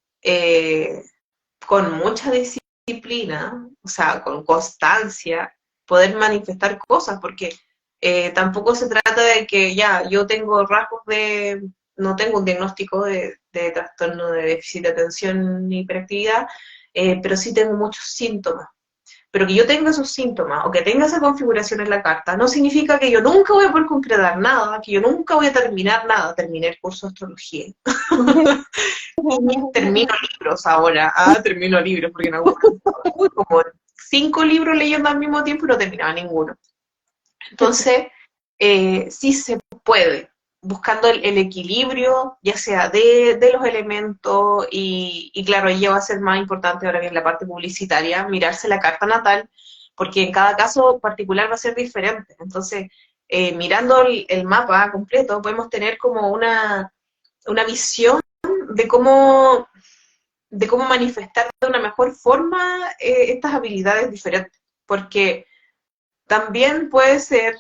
con mucha disciplina, o sea, con constancia, poder manifestar cosas, porque tampoco se trata de que ya, yo tengo rasgos no tengo un diagnóstico de trastorno de déficit de atención ni hiperactividad, pero sí tengo muchos síntomas. Pero que yo tenga esos síntomas o que tenga esa configuración en la carta, no significa que yo nunca voy a poder concretar nada, que yo nunca voy a terminar nada. Terminé el curso de astrología. Termino libros ahora. Termino libros, porque en algún momento como 5 libros leyendo al mismo tiempo y no terminaba ninguno. Entonces, sí se puede, buscando el equilibrio, ya sea de los elementos, y claro, ahí ya va a ser más importante ahora bien la parte publicitaria, mirarse la carta natal, porque en cada caso particular va a ser diferente. Entonces, mirando el mapa completo, podemos tener como una visión de cómo manifestar de una mejor forma estas habilidades diferentes. Porque también puede ser,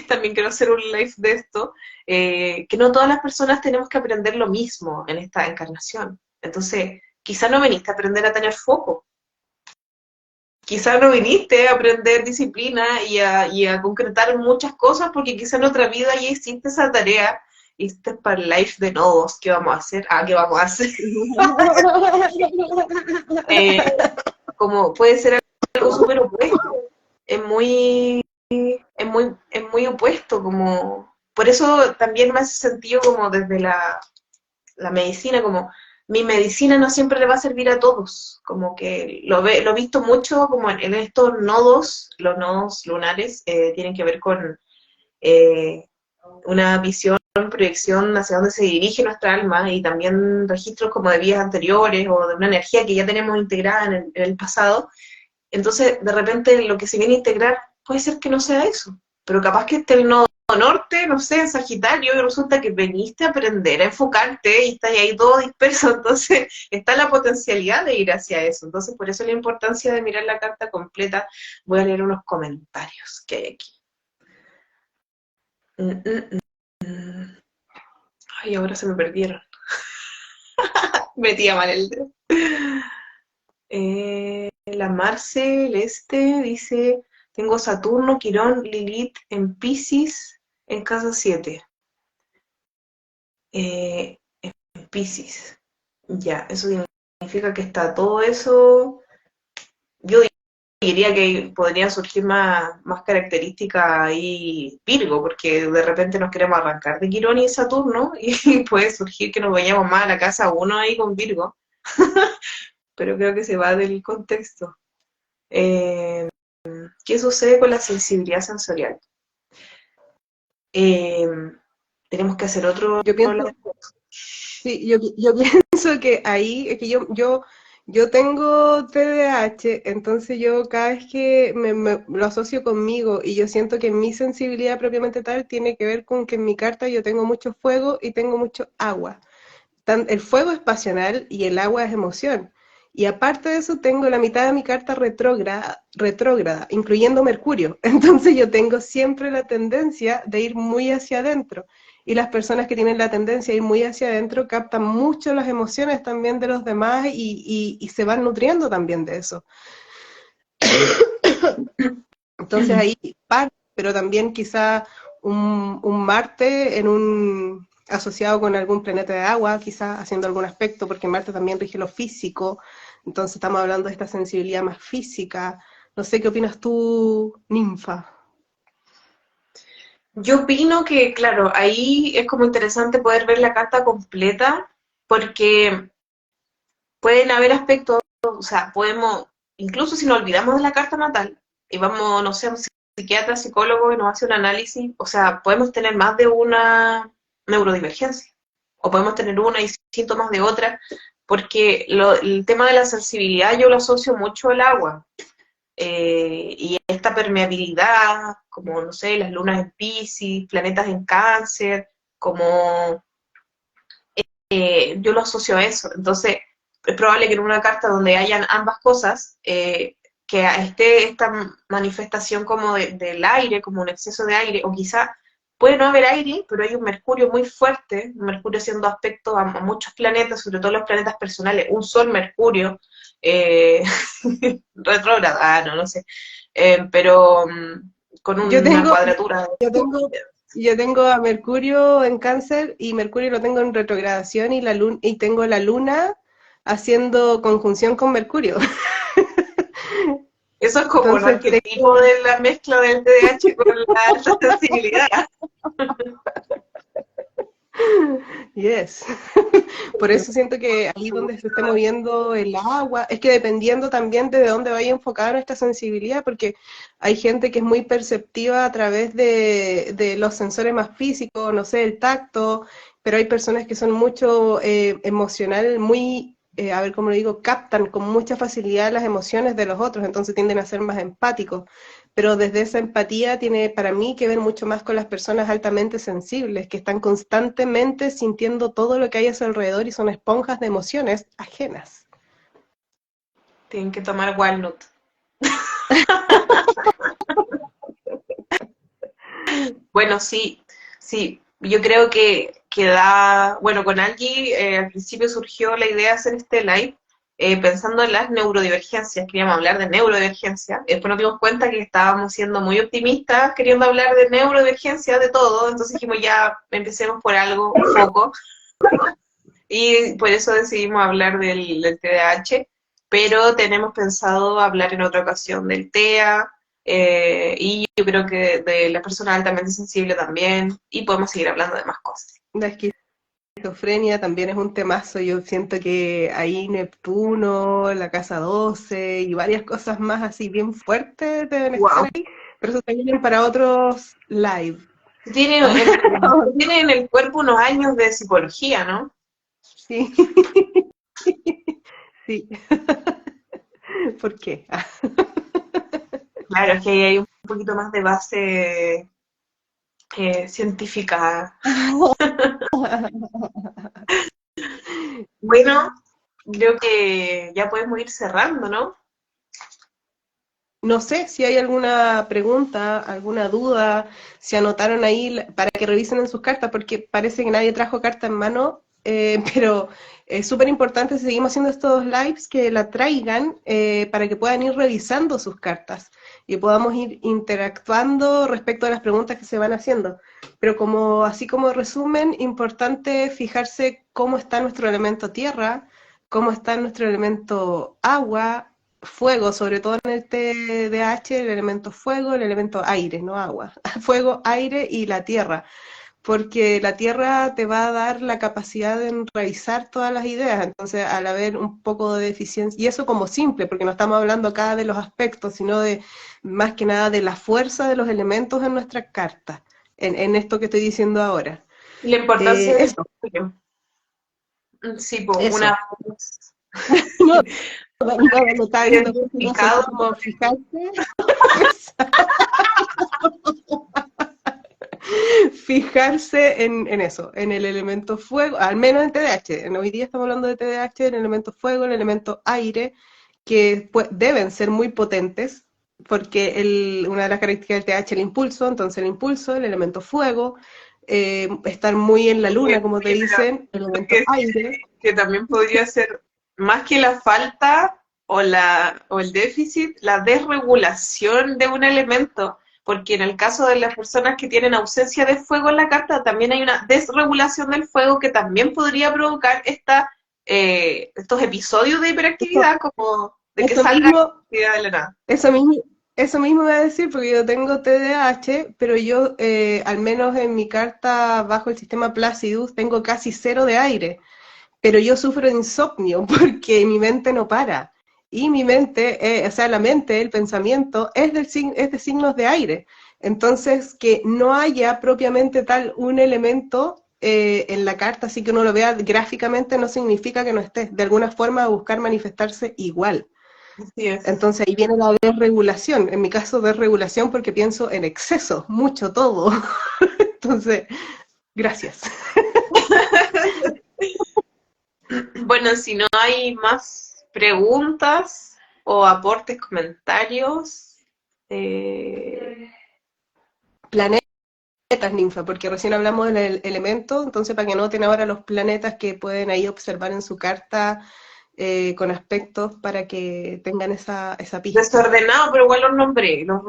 también quiero hacer un live de esto, que no todas las personas tenemos que aprender lo mismo en esta encarnación. Entonces, quizá no veniste a aprender a tener foco, quizá no viniste a aprender disciplina y a concretar muchas cosas, porque quizá en otra vida ya hiciste esa tarea, y este es para el live de nodos. ¿Qué vamos a hacer? ¿Qué vamos a hacer? Eh, Como puede ser algo súper opuesto, es muy, es muy opuesto, como, por eso también me hace sentido como desde la medicina, como mi medicina no siempre le va a servir a todos, como que lo he visto mucho como en estos nodos, los nodos lunares, tienen que ver con eh, una visión, proyección hacia dónde se dirige nuestra alma, y también registros como de vidas anteriores o de una energía que ya tenemos integrada en el pasado. Entonces, de repente, lo que se viene a integrar puede ser que no sea eso, pero capaz que esté el nodo norte, no sé, en Sagitario, y resulta que veniste a aprender a enfocarte y estás ahí todo disperso. Entonces está la potencialidad de ir hacia eso. Entonces, por eso la importancia de mirar la carta completa. Voy a leer unos comentarios que hay aquí. Ay, ahora se me perdieron. Metía mal el dedo. La Marce Este dice: tengo Saturno, Quirón, Lilith en Piscis en casa 7. En Piscis. Ya, eso significa que está todo eso. Yo diría que podría surgir más características ahí Virgo, porque de repente nos queremos arrancar de Quirón y Saturno, y puede surgir que nos vayamos más a la casa 1 ahí con Virgo. Pero creo que se va del contexto. ¿Qué sucede con la sensibilidad sensorial? Tenemos que hacer otro... Yo pienso, sí, yo pienso que ahí, es que yo tengo TDAH, entonces yo cada vez que me lo asocio conmigo, y yo siento que mi sensibilidad propiamente tal tiene que ver con que en mi carta yo tengo mucho fuego y tengo mucho agua. El fuego es pasional y el agua es emoción. Y aparte de eso, tengo la mitad de mi carta retrógrada, incluyendo Mercurio. Entonces yo tengo siempre la tendencia de ir muy hacia adentro. Y las personas que tienen la tendencia a ir muy hacia adentro captan mucho las emociones también de los demás, y se van nutriendo también de eso. Entonces ahí parte, pero también quizá un Marte asociado con algún planeta de agua, quizá haciendo algún aspecto, porque Marte también rige lo físico. Entonces estamos hablando de esta sensibilidad más física. No sé qué opinas tú, Ninfa. Yo opino que, claro, ahí es como interesante poder ver la carta completa, porque pueden haber aspectos, o sea, podemos, incluso si nos olvidamos de la carta natal y vamos, no sé, a un psiquiatra, psicólogo, y nos hace un análisis, o sea, podemos tener más de una neurodivergencia, o podemos tener una y síntomas de otra, porque el tema de la sensibilidad yo lo asocio mucho al agua, y esta permeabilidad, como, no sé, las lunas en Piscis, planetas en Cáncer, como yo lo asocio a eso. Entonces, es probable que en una carta donde hayan ambas cosas, que esté esta manifestación como del aire, como un exceso de aire, o quizá puede no haber aire, pero hay un Mercurio muy fuerte, un Mercurio haciendo aspecto a muchos planetas, sobre todo los planetas personales, un Sol Mercurio, retrógrado, no sé, pero con Yo una tengo, cuadratura. yo tengo, yo tengo a Mercurio en Cáncer, y Mercurio lo tengo en retrogradación, y tengo la Luna haciendo conjunción con Mercurio. Eso es como el Entonces arquetipo de la mezcla del TDAH con la alta sensibilidad. yes. Por eso siento que ahí donde se esté moviendo el agua, es que dependiendo también de dónde vaya enfocada nuestra sensibilidad, porque hay gente que es muy perceptiva a través de los sensores más físicos, no sé, el tacto, pero hay personas que son mucho emocional, muy, a ver cómo lo digo, captan con mucha facilidad las emociones de los otros, entonces tienden a ser más empáticos. Pero desde esa empatía tiene para mí que ver mucho más con las personas altamente sensibles, que están constantemente sintiendo todo lo que hay a su alrededor y son esponjas de emociones ajenas. Tienen que tomar walnut. Bueno, sí, sí. Yo creo que da, bueno, con Angie al principio surgió la idea de hacer este live pensando en las neurodivergencias, queríamos hablar de neurodivergencia, después nos dimos cuenta que estábamos siendo muy optimistas queriendo hablar de neurodivergencia, de todo, entonces dijimos ya empecemos por algo, un foco, y por eso decidimos hablar del TDAH, pero tenemos pensado hablar en otra ocasión del TEA, y yo creo que de las personas altamente sensibles también, y podemos seguir hablando de más cosas. La esquizofrenia también es un temazo, yo siento que ahí Neptuno, la casa 12 y varias cosas más así bien fuertes deben estar Wow. ahí, pero eso también para otros live. Tiene en el cuerpo unos años de psicología, ¿no? Sí, sí. ¿Por qué? Claro, es que ahí hay un poquito más de base científica. Bueno, creo que ya podemos ir cerrando, ¿no? No sé si hay alguna pregunta, alguna duda, si anotaron ahí para que revisen en sus cartas, porque parece que nadie trajo carta en mano, pero es súper importante si seguimos haciendo estos lives que la traigan para que puedan ir revisando sus cartas y podamos ir interactuando respecto a las preguntas que se van haciendo. Pero como así como resumen, importante fijarse cómo está nuestro elemento tierra, cómo está nuestro elemento agua, fuego, sobre todo en el TDAH, el elemento fuego, el elemento aire, no agua. Fuego, aire y la tierra. Porque la tierra te va a dar la capacidad de enraizar todas las ideas. Entonces, al haber un poco de deficiencia, y eso como simple, porque no estamos hablando acá de los aspectos, sino de más que nada de la fuerza de los elementos en nuestra carta, en esto que estoy diciendo ahora. La importancia del Eso, estudio. Sí, pues una eso. No, no, no, no estaba diciendo, no sé identificado. cómo fijarse. Fijarse en eso, en el elemento fuego, al menos en TDAH. Hoy día estamos hablando de TDAH, el elemento fuego, el elemento aire, que pues, deben ser muy potentes, porque una de las características del TDAH es el impulso, entonces el impulso, el elemento fuego, estar muy en la luna, como te Oye, pero dicen, el elemento que, aire. que también podría ser más que la falta o el déficit, la desregulación de un elemento, porque en el caso de las personas que tienen ausencia de fuego en la carta, también hay una desregulación del fuego que también podría provocar estos episodios de Eso, hiperactividad, como de que eso salga mismo, actividad de la nada. Eso mismo, eso mismo voy a decir, porque yo tengo TDAH, pero yo, al menos en mi carta bajo el sistema Placidus, tengo casi cero de aire, pero yo sufro de insomnio porque mi mente no para. Y mi mente, o sea, la mente, el pensamiento, es de signos de aire. Entonces, que no haya propiamente tal un elemento en la carta, así que uno lo vea gráficamente, no significa que no esté. De alguna forma, va a buscar manifestarse igual. Así es. Entonces ahí viene la desregulación. En mi caso, desregulación porque pienso en exceso, mucho, todo. Entonces, gracias. Bueno, si no hay más preguntas o aportes, comentarios, eh, Planetas, ninfa, porque recién hablamos del elemento, entonces para que noten ahora los planetas que pueden ahí observar en su carta con aspectos para que tengan esa pista. desordenado, pero igual los nombré, los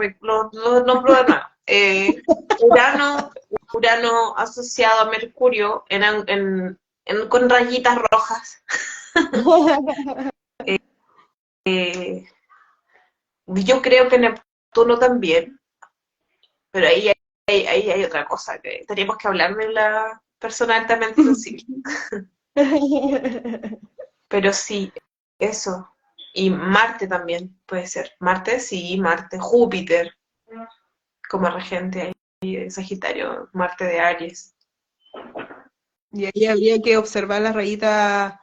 nombro de nuevo. Urano, Urano asociado a Mercurio con rayitas rojas. Yo creo que Neptuno también, pero ahí hay otra cosa que tenemos que hablar de la persona altamente sensible. Pero sí, eso. Y Marte también puede ser. Marte, sí, Marte. Júpiter como regente ahí de Sagitario, Marte de Aries. Y ahí habría que observar las rayitas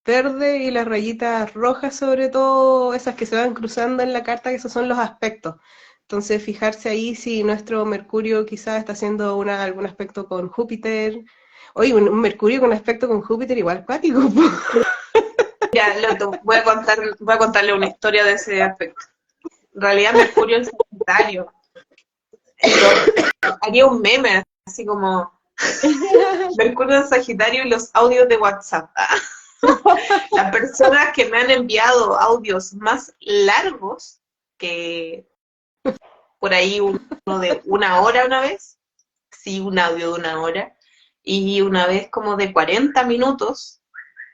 verdes y las rayitas rojas, sobre todo esas que se van cruzando en la carta, que esos son los aspectos. Entonces, fijarse ahí si nuestro Mercurio quizás está haciendo algún aspecto con Júpiter. Oye, un Mercurio con aspecto con Júpiter igual cuático. Ya, voy a contarle una historia de ese aspecto. En realidad Mercurio es Sagitario. Haría un meme, así como Mercurio en Sagitario y los audios de WhatsApp. Las personas que me han enviado audios más largos, que por ahí uno de 1 hora una vez, sí, un audio de 1 hora, y una vez como de 40 minutos,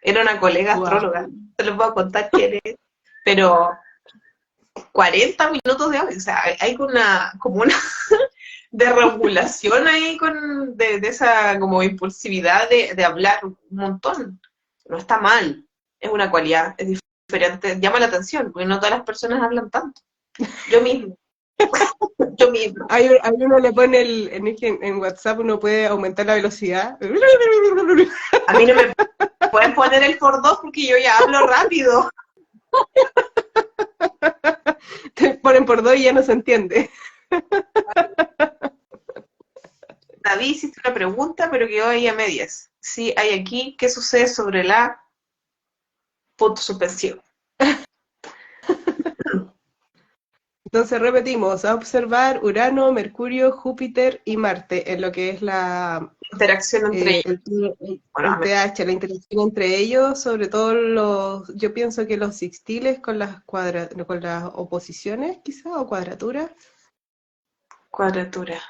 era una colega Wow. astróloga, te les voy a contar quién es, pero 40 minutos de audio, o sea, hay como una desregulación ahí de esa como impulsividad de hablar un montón. No está mal, es una cualidad, es diferente, llama la atención, porque no todas las personas hablan tanto. Yo mismo, yo mismo. Hay uno le pone en WhatsApp, uno puede aumentar la velocidad. A mí no me pueden poner el por dos porque yo ya hablo rápido. Te ponen por dos y ya no se entiende. David hiciste una pregunta, pero quedó ahí a medias. Sí, hay aquí, ¿qué sucede sobre la punto suspensivo? Entonces repetimos, a observar Urano, Mercurio, Júpiter y Marte en lo que es Interacción entre ellos. el Bueno, TH, la interacción entre ellos, sobre todo yo pienso que los sextiles con con las oposiciones quizá o cuadraturas. cuadratura.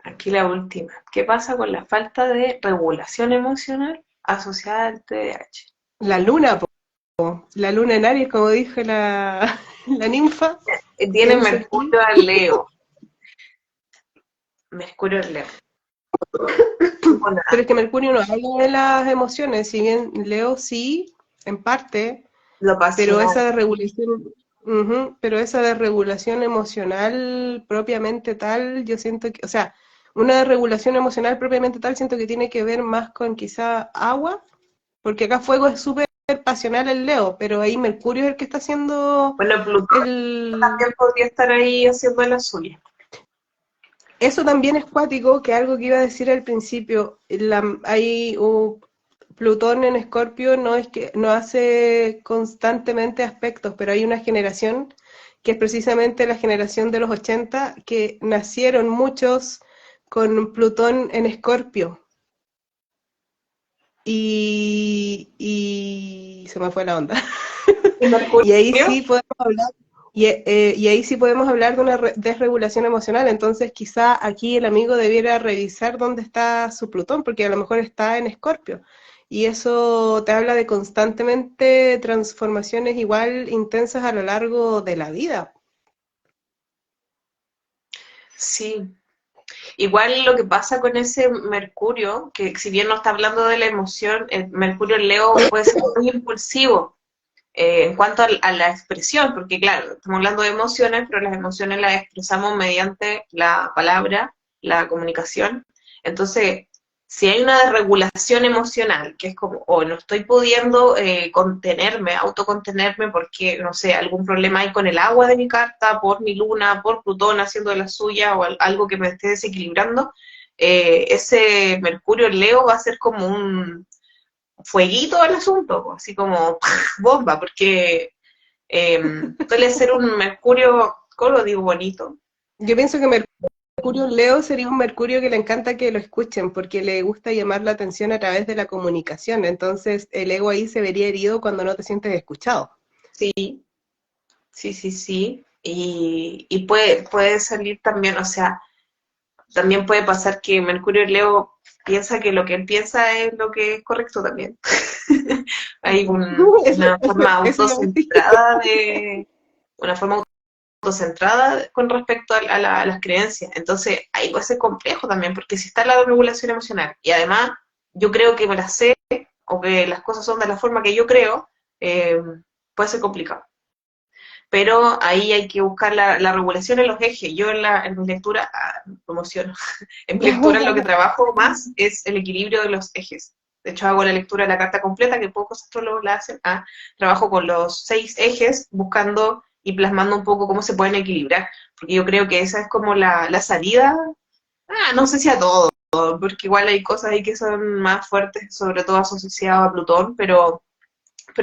Aquí la última. ¿Qué pasa con la falta de regulación emocional asociada al TDAH? La luna, la luna en Aries, como dije la ninfa, Tiene que dice aquí. Mercurio en Leo. Mercurio en Leo. Bueno, Pero es que Mercurio no habla de las emociones, si bien Leo sí, en parte, lo pero pasional. esa desregulación, pero esa desregulación emocional propiamente tal, yo siento que, o sea, una desregulación emocional propiamente tal, siento que tiene que ver más con quizá agua, porque acá fuego es súper pasional el Leo, pero ahí Mercurio es el que está haciendo Bueno, Plutón el... también podría estar ahí haciendo la suya. Eso también es cuático, que algo que iba a decir al principio, hay Plutón en Escorpio no es que no hace constantemente aspectos, pero hay una generación que es precisamente la generación de los 80 que nacieron muchos con Plutón en Escorpio. Y se me fue la onda. ¿Y Mercurio? Y ahí sí podemos hablar, y ahí sí podemos hablar de una desregulación emocional. Entonces, quizá aquí el amigo debiera revisar dónde está su Plutón, porque a lo mejor está en Escorpio. Y eso te habla de constantemente transformaciones igual intensas a lo largo de la vida. Sí. Igual lo que pasa con ese Mercurio, que si bien no está hablando de la emoción, el Mercurio en Leo puede ser muy impulsivo en cuanto a la expresión, porque claro, estamos hablando de emociones, pero las emociones las expresamos mediante la palabra, la comunicación. Entonces, si hay una desregulación emocional, que es como, oh, no estoy pudiendo contenerme, autocontenerme, porque, no sé, algún problema hay con el agua de mi carta, por mi luna, por Plutón haciendo de la suya, o algo que me esté desequilibrando, ese Mercurio en Leo va a ser como un fueguito al asunto, así como bomba, porque suele ser un Mercurio, ¿cómo lo digo bonito? Yo pienso que Mercurio en Leo sería un Mercurio que le encanta que lo escuchen, porque le gusta llamar la atención a través de la comunicación. Entonces, el ego ahí se vería herido cuando no te sientes escuchado. Sí, sí, sí, sí. Y puede salir también, o sea, también puede pasar que Mercurio en Leo piensa que lo que él piensa es lo que es correcto también. Hay Eso, una forma eso iba a decir. autocentrada una forma autocentrada con respecto a las creencias. Entonces, ahí puede ser complejo también, porque si está la regulación emocional y además yo creo que me las sé, o que las cosas son de la forma que yo creo, puede ser complicado. Pero ahí hay que buscar la regulación en los ejes. Yo en mi lectura, promociono, en mi lectura lo que trabajo más es el equilibrio de los ejes. De hecho, hago la lectura de la carta completa, que pocos astrólogos la hacen. Trabajo con los 6 ejes, buscando y plasmando un poco cómo se pueden equilibrar. Porque yo creo que esa es como la salida, no sé si a todo, porque igual hay cosas ahí que son más fuertes, sobre todo asociadas a Plutón, pero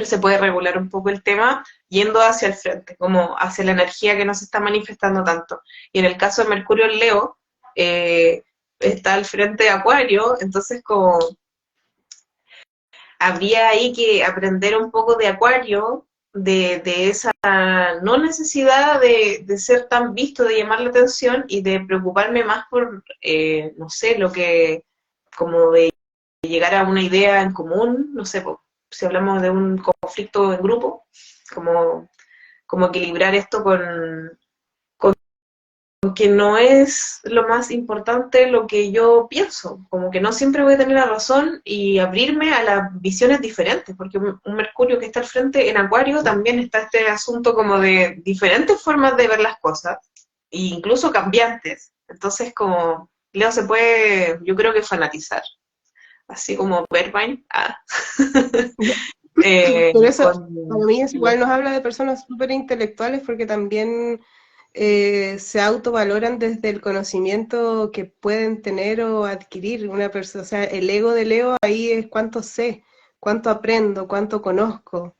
se puede regular un poco el tema yendo hacia el frente, como hacia la energía que no se está manifestando tanto. Y en el caso de Mercurio en Leo, está al frente de Acuario, entonces como habría ahí que aprender un poco de Acuario, de esa no necesidad de ser tan visto, de llamar la atención y de preocuparme más por, no sé, lo que, como de llegar a una idea en común, no sé, si hablamos de un conflicto en grupo, como, como equilibrar esto con que no es lo más importante lo que yo pienso, como que no siempre voy a tener la razón y abrirme a las visiones diferentes, porque un Mercurio que está al frente en Acuario también está este asunto como de diferentes formas de ver las cosas, e incluso cambiantes. Entonces como Leo se puede, yo creo que fanatizar, así como Verbain. Por eso, para Con... mí es igual nos habla de personas súper intelectuales porque también se autovaloran desde el conocimiento que pueden tener o adquirir una persona. O sea, el ego de Leo ahí es cuánto sé, cuánto aprendo, cuánto conozco.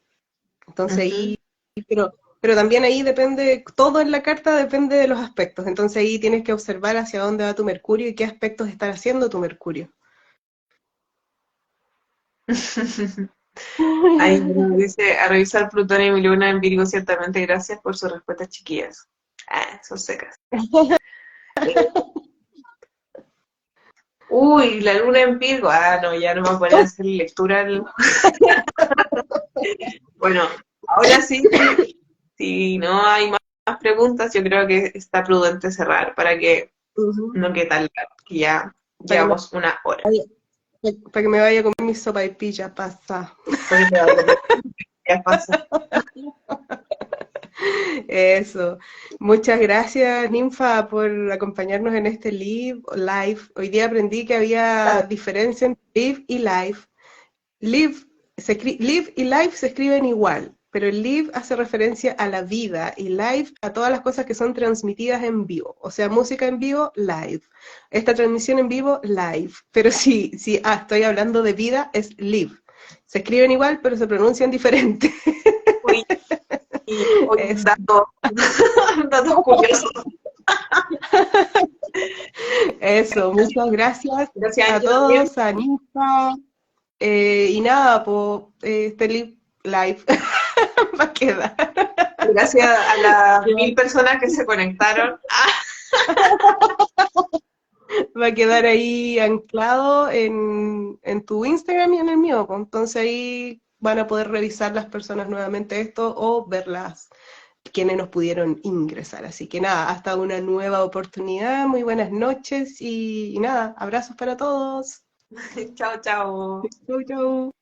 Entonces Ujú. ahí, pero también ahí depende, todo en la carta depende de los aspectos. Entonces ahí tienes que observar hacia dónde va tu Mercurio y qué aspectos está haciendo tu Mercurio. Ahí nos dice, a revisar Plutón y mi luna en Virgo, ciertamente, gracias por sus respuestas chiquillas. Son secas. Uy, la luna en Virgo. No, ya no me voy a poner a hacer lectura. Bueno, ahora sí, si no hay más preguntas, yo creo que está prudente cerrar para que Ujú. no quede tan largo, que ya Para que me llevamos una hora. vaya, para que me vaya a comer mi sopa y pilla, pasa. Porque te va a comer, ya pasa. Eso. Muchas gracias, Ninfa, por acompañarnos en este live. Hoy día aprendí que había diferencia entre live y live. Live y live se escriben igual, pero el live hace referencia a la vida y live a todas las cosas que son transmitidas en vivo. O sea, música en vivo, live. Esta transmisión en vivo, live. Pero sí, estoy hablando de vida, es live. Se escriben igual, pero se pronuncian diferente. Uy, hoy Es datos curiosos. eso, muchas gracias Gracias, a Angie, también. todos, a Ninfa, y nada, pues este live va a quedar. Gracias a las 1000 personas que se conectaron. Va a quedar ahí anclado en tu Instagram y en el mío, pues. Entonces ahí van a poder revisar las personas nuevamente esto o verlas quienes nos pudieron ingresar. Así que nada, hasta una nueva oportunidad, muy buenas noches y nada, abrazos para todos. Chao, chao. Chau, chau.